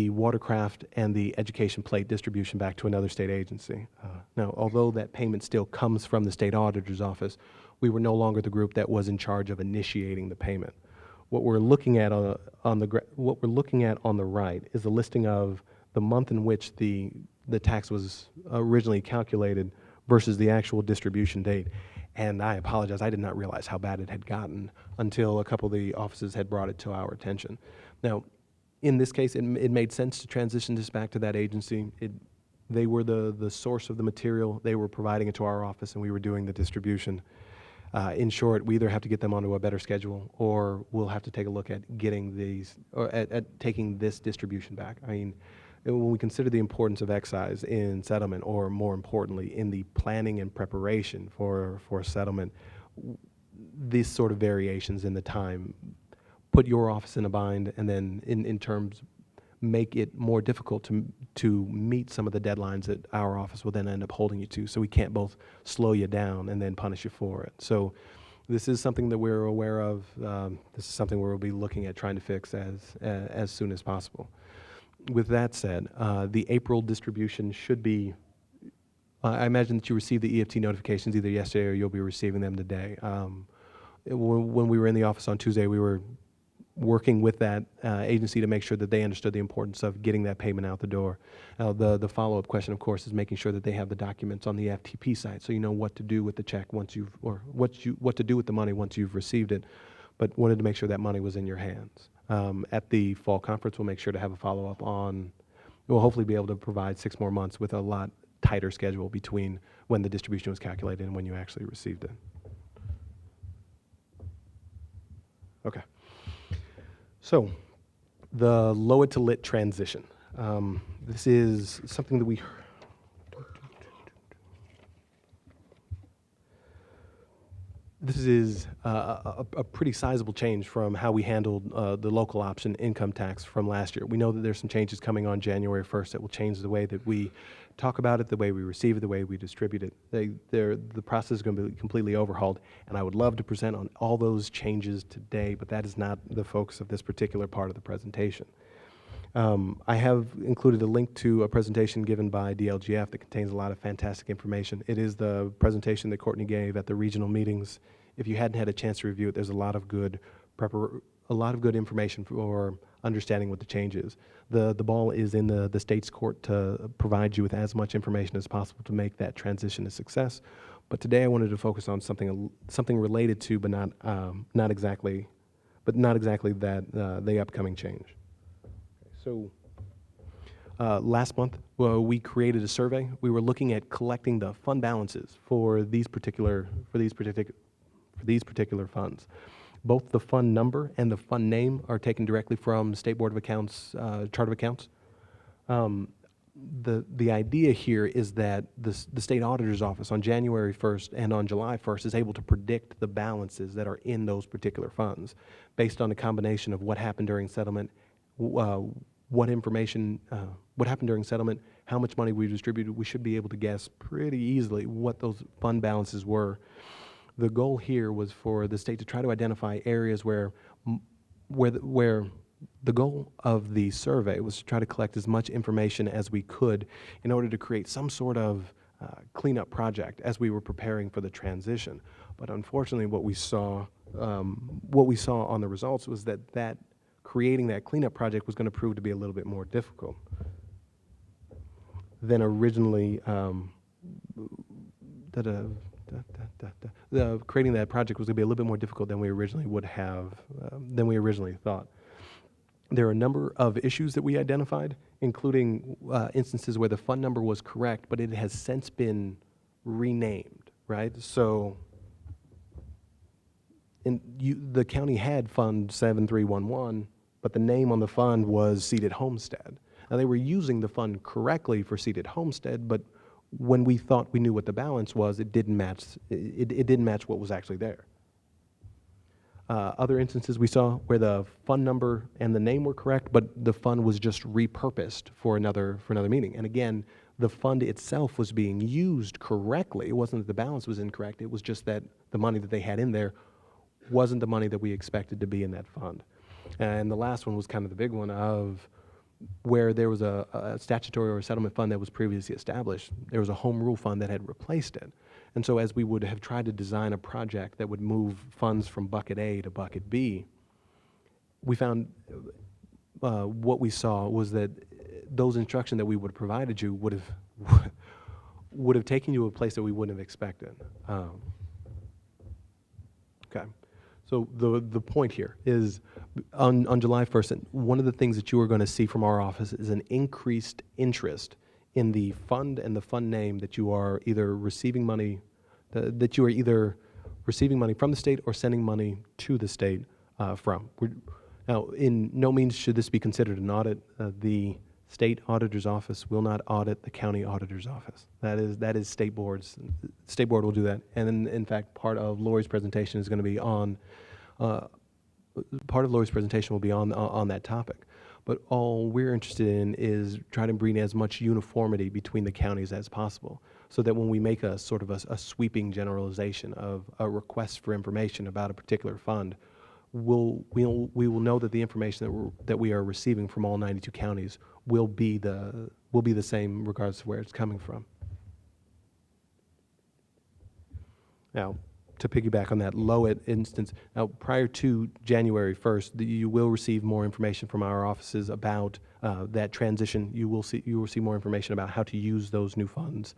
watercraft and the education plate distribution back to another state agency. Now, although that payment still comes from the state auditor's office, we were no longer the group that was in charge of initiating the payment. What we're looking at on the right is a listing of the month in which the tax was originally calculated versus the actual distribution date. And I apologize, I did not realize how bad it had gotten until a couple of the offices had brought it to our attention. Now, in this case, it made sense to transition this back to that agency. They were the source of the material. They were providing it to our office, and we were doing the distribution. In short, we either have to get them onto a better schedule, or we'll have to take a look at getting these, or at taking this distribution back. I mean, when we consider the importance of excise in settlement, or more importantly, in the planning and preparation for settlement, these sort of variations in the time put your office in a bind, and then in terms make it more difficult to meet some of the deadlines that our office will then end up holding you to. So we can't both slow you down and then punish you for it. So this is something that we're aware of. This is something we'll be looking at trying to fix as soon as possible. With that said, the April distribution should be, I imagine that you received the EFT notifications either yesterday or you'll be receiving them today. When we were in the office on Tuesday, we were working with that agency to make sure that they understood the importance of getting that payment out the door. The follow-up question, of course, is making sure that they have the documents on the FTP site, so you know what to do with the check once you've, or what to do with the money once you've received it. but wanted to make sure that money was in your hands. At the fall conference, we'll make sure to have a follow-up on, we'll hopefully be able to provide 6 more months with a lot tighter schedule between when the distribution was calculated and when you actually received it. Okay. So, the LOIT to lit transition. This is something that we This is a pretty sizable change from how we handled the local option income tax from last year. We know that there's some changes coming on January 1st that will change the way that we talk about it, the way we receive it, the way we distribute it. The process is going to be completely overhauled, and I would love to present on all those changes today, but that is not the focus of this particular part of the presentation. I have included a link to a presentation given by DLGF that contains a lot of fantastic information. It is the presentation that Courtney gave at the regional meetings. If you hadn't had a chance to review it, there's a lot of good information for understanding what the change is. The ball is in the state's court to provide you with as much information as possible to make that transition a success. But today I wanted to focus on something related to, but not exactly that the upcoming change. So last month, we created a survey. We were looking at collecting the fund balances for these particular funds. Both the fund number and the fund name are taken directly from State Board of Accounts Chart of Accounts. The idea here is that the State Auditor's Office on January 1st and on July 1st is able to predict the balances that are in those particular funds based on a combination of what happened during settlement, what happened during settlement, how much money we distributed. We should be able to guess pretty easily what those fund balances were. The goal here was for the state to try to identify areas where the goal of the survey was to try to collect as much information as we could in order to create some sort of cleanup project as we were preparing for the transition. But unfortunately, what we saw on the results was that creating that cleanup project was going to prove to be a little bit more difficult than originally. Creating that project was going to be a little bit more difficult than we originally thought. There are a number of issues that we identified, including instances where the fund number was correct, but it has since been renamed, right? So the county had Fund 7311, but the name on the fund was Seated Homestead. Now, they were using the fund correctly for Seated Homestead, but when we thought we knew what the balance was, it didn't match. It didn't match what was actually there. Other instances we saw where the fund number and the name were correct, but the fund was just repurposed for another meaning. And again, the fund itself was being used correctly. It wasn't that the balance was incorrect. It was just that the money that they had in there wasn't the money that we expected to be in that fund. And the last one was kind of the big one of where there was a statutory or a settlement fund that was previously established. There was a home rule fund that had replaced it. And so as we would have tried to design a project that would move funds from bucket A to bucket B, we found what we saw was that those instructions that we would have provided you would have taken you to a place that we wouldn't have expected. Okay. So the point here is on July 1st, one of the things that you are going to see from our office is an increased interest in the fund and the fund name that you are either receiving money, that you are either receiving money from the state or sending money to the state from. Now, in no means should this be considered an audit. The State Auditor's Office will not audit the County Auditor's Office. That is State Board's. State Board will do that. And in fact, part of Lori's presentation is going to be on. Part of Lori's presentation will be on that topic. But all we're interested in is trying to bring as much uniformity between the counties as possible, so that when we make a sort of a sweeping generalization of a request for information about a particular fund, we will know that the information that we are receiving from all 92 counties will be the same regardless of where it's coming from. Now, to piggyback on that LOIT instance, now prior to January 1st, you will receive more information from our offices about that transition. You will see more information about how to use those new funds,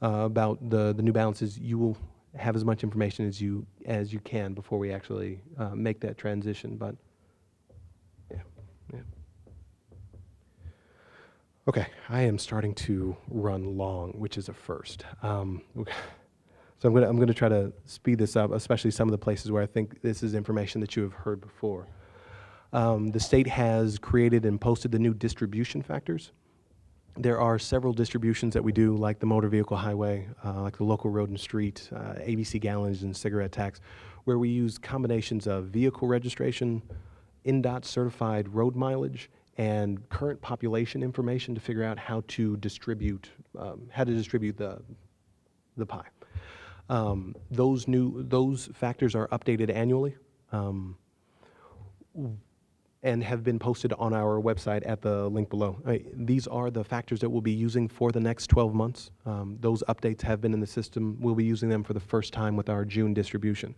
about the new balances. have as much information as you can before we actually make that transition. But yeah, yeah. Okay, I am starting to run long, which is a first. So I'm gonna try to speed this up, especially some of the places where I think this is information that you have heard before. The state has created and posted the new distribution factors. There are several distributions that we do, like the motor vehicle highway, like the local road and street, ABC gallons and cigarette tax, where we use combinations of vehicle registration, NDOT certified road mileage, and current population information to figure out how to distribute the pie. Those factors are updated annually. And have been posted on our website at the link below. These are the factors that we'll be using for the next 12 months. Those updates have been in the system. We'll be using them for the first time with our June distribution.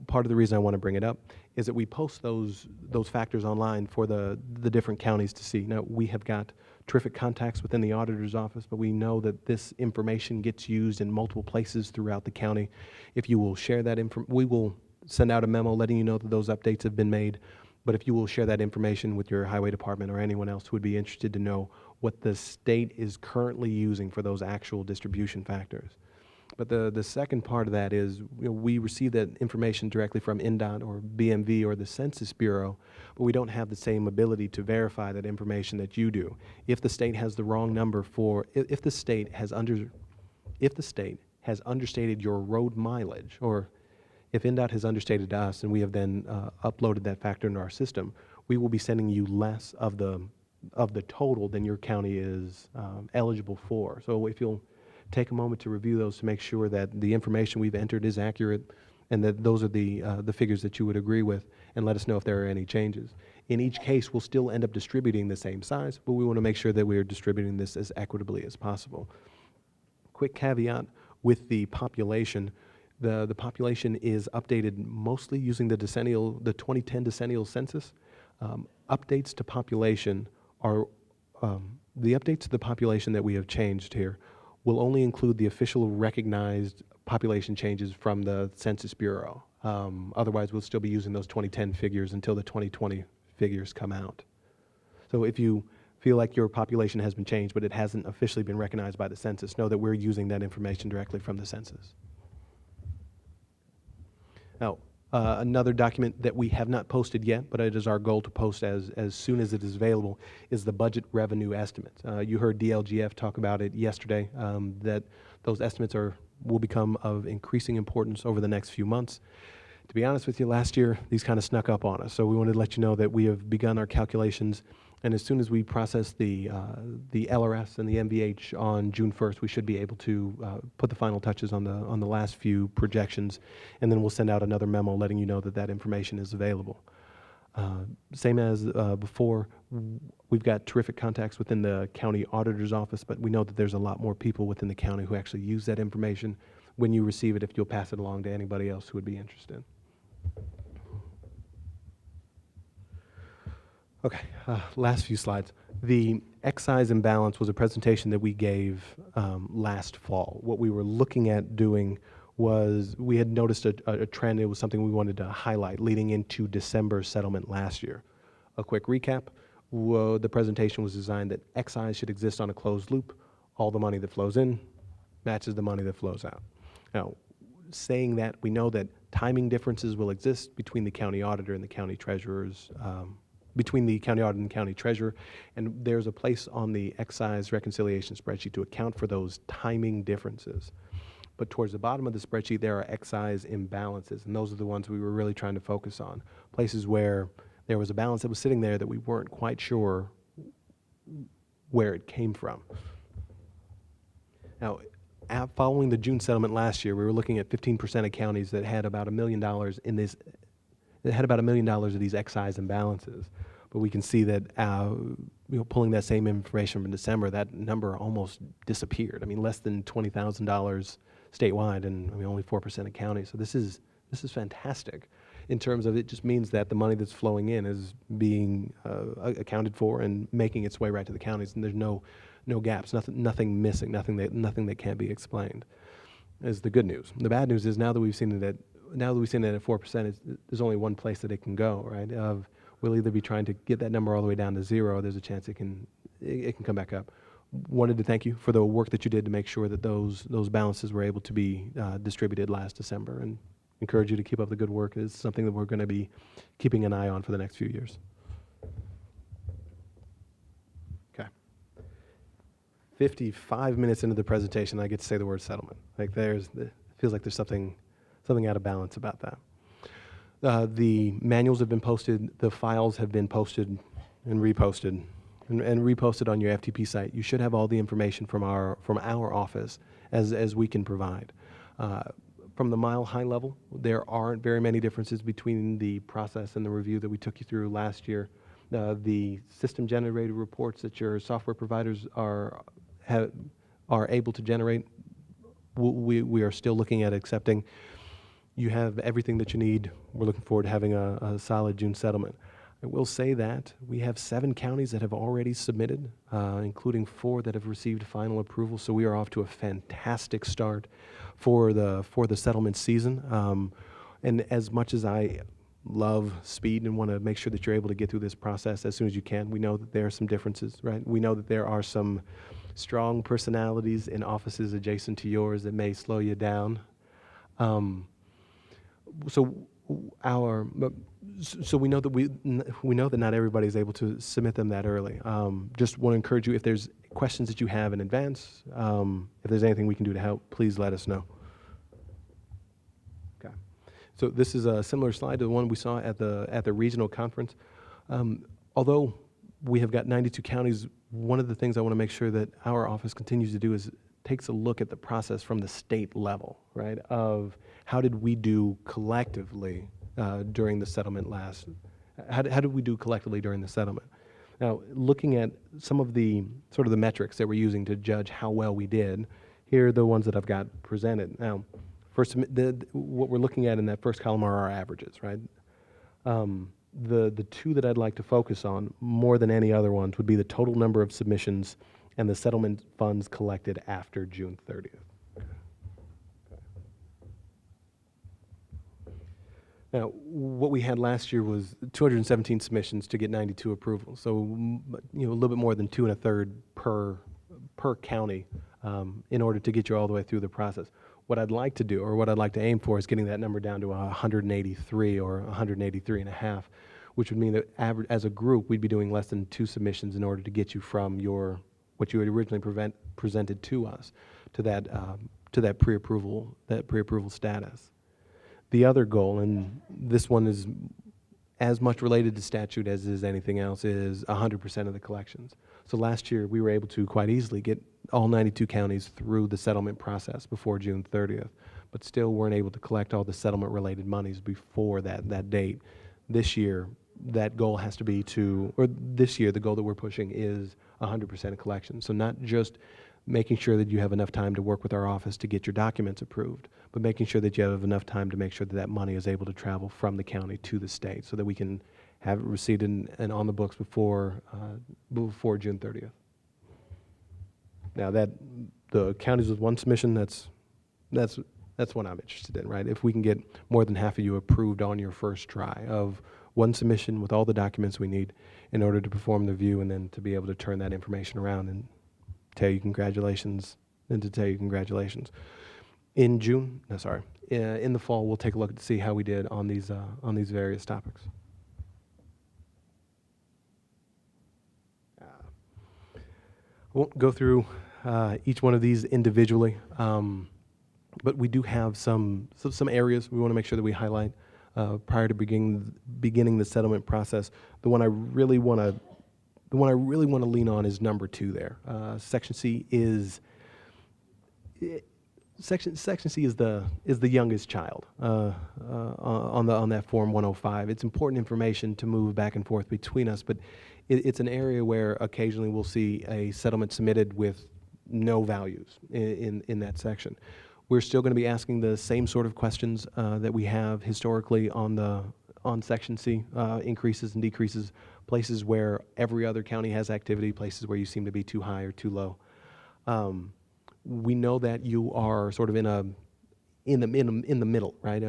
Part of the reason I want to bring it up is that we post those factors online for the different counties to see. Now, we have got terrific contacts within the auditor's office, but we know that this information gets used in multiple places throughout the county. If you will share that we will send out a memo letting you know that those updates have been made. But if you will share that information with your highway department or anyone else who would be interested to know what the state is currently using for those actual distribution factors. But the second part of that is, we receive that information directly from NDOT or BMV or the Census Bureau, but we don't have the same ability to verify that information that you do. If the state has the wrong number if the state has understated your road mileage, or if NDOT has understated to us and we have then uploaded that factor into our system, we will be sending you less of the total than your county is eligible for. So if you'll take a moment to review those to make sure that the information we've entered is accurate and that those are the figures that you would agree with, and let us know if there are any changes. In each case, we'll still end up distributing the same size, but we want to make sure that we are distributing this as equitably as possible. Quick caveat with the population. The population is updated mostly using the 2010 decennial census. Updates to population are the updates to the population that we have changed here will only include the official recognized population changes from the Census Bureau. Otherwise, we'll still be using those 2010 figures until the 2020 figures come out. So if you feel like your population has been changed, but it hasn't officially been recognized by the census, know that we're using that information directly from the census. Now, another document that we have not posted yet, but it is our goal to post as soon as it is available, is the budget revenue estimates. You heard DLGF talk about it yesterday, that those estimates will become of increasing importance over the next few months. To be honest with you, last year, these kind of snuck up on us, so we wanted to let you know that we have begun our calculations, and as soon as we process the LRS and the MVH on June 1st, we should be able to put the final touches on the last few projections, and then we'll send out another memo letting you know that that information is available. Same as before, we've got terrific contacts within the county auditor's office, but we know that there's a lot more people within the county who actually use that information. When you receive it, if you'll pass it along to anybody else who would be interested. Okay, last few slides. The excise imbalance was a presentation that we gave last fall. What we were looking at doing was, we had noticed a trend. It was something we wanted to highlight leading into December settlement last year. A quick recap. The presentation was designed that excise should exist on a closed loop. All the money that flows in matches the money that flows out. Now, saying that, we know that timing differences will exist between the county auditor and the county treasurer's, between the county auditor and county treasurer, and there's a place on the excise reconciliation spreadsheet to account for those timing differences. But towards the bottom of the spreadsheet, there are excise imbalances, and those are the ones we were really trying to focus on. Places where there was a balance that was sitting there that we weren't quite sure where it came from. Now, following the June settlement last year, we were looking at 15% of counties that had about $1 million in this, that had about $1 million of these excise imbalances. But we can see that, pulling that same information from December, that number almost disappeared. I mean, less than $20,000 statewide, and only 4% of counties. So this is fantastic. In terms of, it just means that the money that's flowing in is being accounted for and making its way right to the counties, and there's no gaps, nothing missing, nothing that can't be explained. is the good news. The bad news is now that we've seen it at 4%, there's only one place that it can go, right? We'll either be trying to get that number all the way down to zero, or there's a chance it can come back up. Wanted to thank you for the work that you did to make sure that those balances were able to be distributed last December, and encourage you to keep up the good work. It's something that we're going to be keeping an eye on for the next few years. Okay. 55 minutes into the presentation, I get to say the word settlement. Like it feels like there's something out of balance about that. The manuals have been posted, the files have been posted and reposted, and reposted on your FTP site. You should have all the information from our office as we can provide. From the Mile High level, there aren't very many differences between the process and the review that we took you through last year. The system-generated reports that your software providers are able to generate, we are still looking at accepting. You have everything that you need. We're looking forward to having a solid June settlement. I will say that we have 7 counties that have already submitted, including 4 that have received final approval. So we are off to a fantastic start for the settlement season. And as much as I love speed and want to make sure that you're able to get through this process as soon as you can, we know that there are some differences, right? We know that there are some strong personalities in offices adjacent to yours that may slow you down. So we know that we know that not everybody is able to submit them that early. Just want to encourage you, if there's questions that you have in advance, if there's anything we can do to help, please let us know. Okay. So this is a similar slide to the one we saw at the regional conference. Although we have got 92 counties, one of the things I want to make sure that our office continues to do is takes a look at the process from the state level, right? Of how did we do collectively during the settlement how did we do collectively during the settlement? Now, looking at some of the sort of the metrics that we're using to judge how well we did, here are the ones that I've got presented. Now, first, what we're looking at in that first column are our averages, right? The 2 that I'd like to focus on more than any other ones would be the total number of submissions and the settlement funds collected after June 30th. Now, what we had last year was 217 submissions to get 92 approvals. So, a little bit more than 2 1/3 per county in order to get you all the way through the process. What I'd like to do, or what I'd like to aim for, is getting that number down to 183 or 183 and a half, which would mean that as a group, we'd be doing less than 2 submissions in order to get you from what you had originally presented to us to that pre-approval status. The other goal, and this one is as much related to statute as is anything else, is 100% of the collections. So last year, we were able to quite easily get all 92 counties through the settlement process before June 30th, but still weren't able to collect all the settlement-related monies before that date. This year, that goal has to be this year, the goal that we're pushing is 100% of collections. So not just making sure that you have enough time to work with our office to get your documents approved, but making sure that you have enough time to make sure that money is able to travel from the county to the state so that we can have it received and on the books before June 30th. Now, that the counties with 1 submission, that's what I'm interested in, right? If we can get more than half of you approved on your first try of 1 submission with all the documents we need in order to perform the view, and then to be able to turn that information around and tell you congratulations, and to tell you congratulations. In the fall, we'll take a look to see how we did on these various topics. I won't go through each one of these individually, but we do have some areas we want to make sure that we highlight prior to beginning the settlement process. The one I really want to lean on is number 2 there. Section C is the youngest child on that Form 105. It's important information to move back and forth between us, but it's an area where occasionally we'll see a settlement submitted with no values in that section. We're still going to be asking the same sort of questions that we have historically on Section C, increases and decreases, places where every other county has activity, places where you seem to be too high or too low. We know that you are sort of in in the middle, right?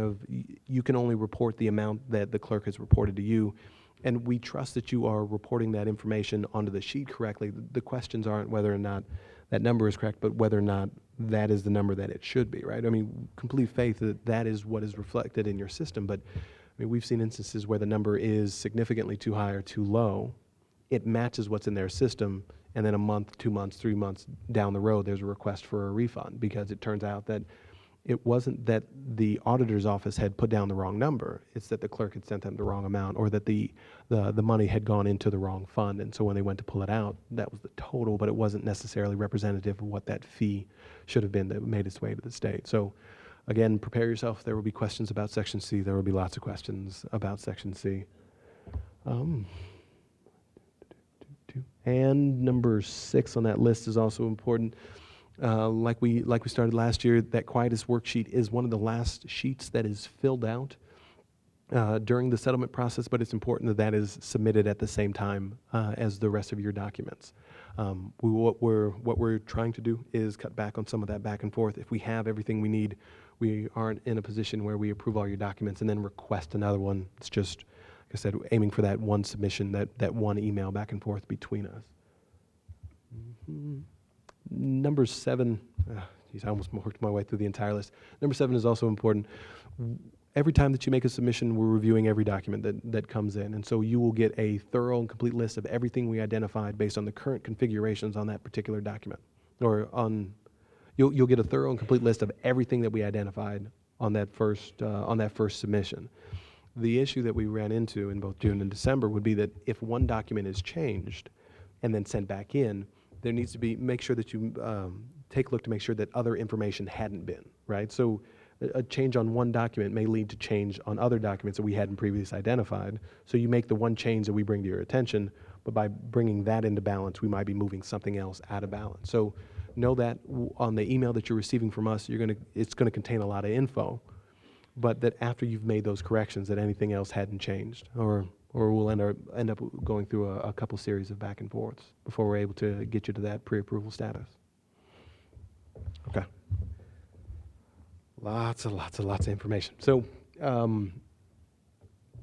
You can only report the amount that the clerk has reported to you, and we trust that you are reporting that information onto the sheet correctly. The questions aren't whether or not that number is correct, but whether or not that is the number that it should be, right? I mean, complete faith that that is what is reflected in your system, but I mean, we've seen instances where the number is significantly too high or too low. It matches what's in their system, and then a month, 2 months, 3 months down the road, there's a request for a refund because it turns out that it wasn't that the auditor's office had put down the wrong number. It's that the clerk had sent them the wrong amount, or that the money had gone into the wrong fund. And so when they went to pull it out, that was the total, but it wasn't necessarily representative of what that fee should have been that made its way to the state. So again, prepare yourself. There will be questions about Section C. There will be lots of questions about Section C. And number 6 on that list is also important. Like we started last year, that Quietus worksheet is one of the last sheets that is filled out during the settlement process, but it's important that that is submitted at the same time as the rest of your documents. What we're trying to do is cut back on some of that back and forth. If we have everything we need, we aren't in a position where we approve all your documents and then request another one. It's just, like I said, aiming for that one submission, that one email back and forth between us. Number 7, geez, I almost worked my way through the entire list. Number 7 is also important. Every time that you make a submission, we're reviewing every document that comes in. And so you will get a thorough and complete list of everything we identified based on the current configurations on that particular document. Or you'll get a thorough and complete list of everything that we identified on that first submission. The issue that we ran into in both June and December would be that if one document is changed and then sent back in, there needs to be, make sure that you take a look to make sure that other information hadn't been, right? So a change on one document may lead to change on other documents that we hadn't previously identified. So you make the one change that we bring to your attention, but by bringing that into balance, we might be moving something else out of balance. So know that on the email that you're receiving from us, it's gonna contain a lot of info, but that after you've made those corrections, that anything else hadn't changed, or we'll end up going through a couple series of back and forths before we're able to get you to that pre-approval status. Okay. Lots of information. So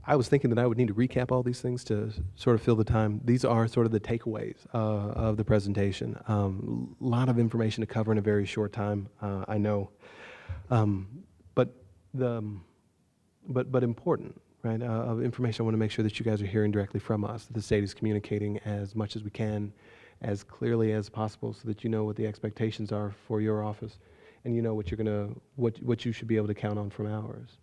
I was thinking that I would need to recap all these things to sort of fill the time. These are sort of the takeaways of the presentation. A lot of information to cover in a very short time, I know, but important. Right, of information I want to make sure that you guys are hearing directly from us, that the state is communicating as much as we can, as clearly as possible, so that you know what the expectations are for your office, and you know what you should be able to count on from ours.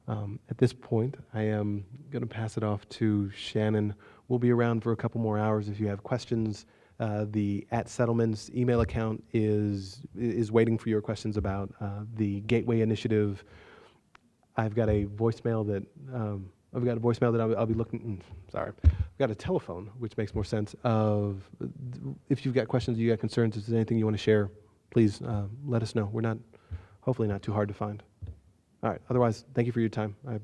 At this point, I am going to pass it off to Shannon. We'll be around for a couple more hours if you have questions. The @Settlements email account is waiting for your questions about the Gateway Initiative. I've got a voicemail that I'll be looking. Sorry, I've got a telephone, which makes more sense. Of if you've got questions, you got concerns, if there's anything you want to share, please let us know. We're hopefully not too hard to find. All right. Otherwise, thank you for your time. I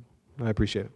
appreciate it.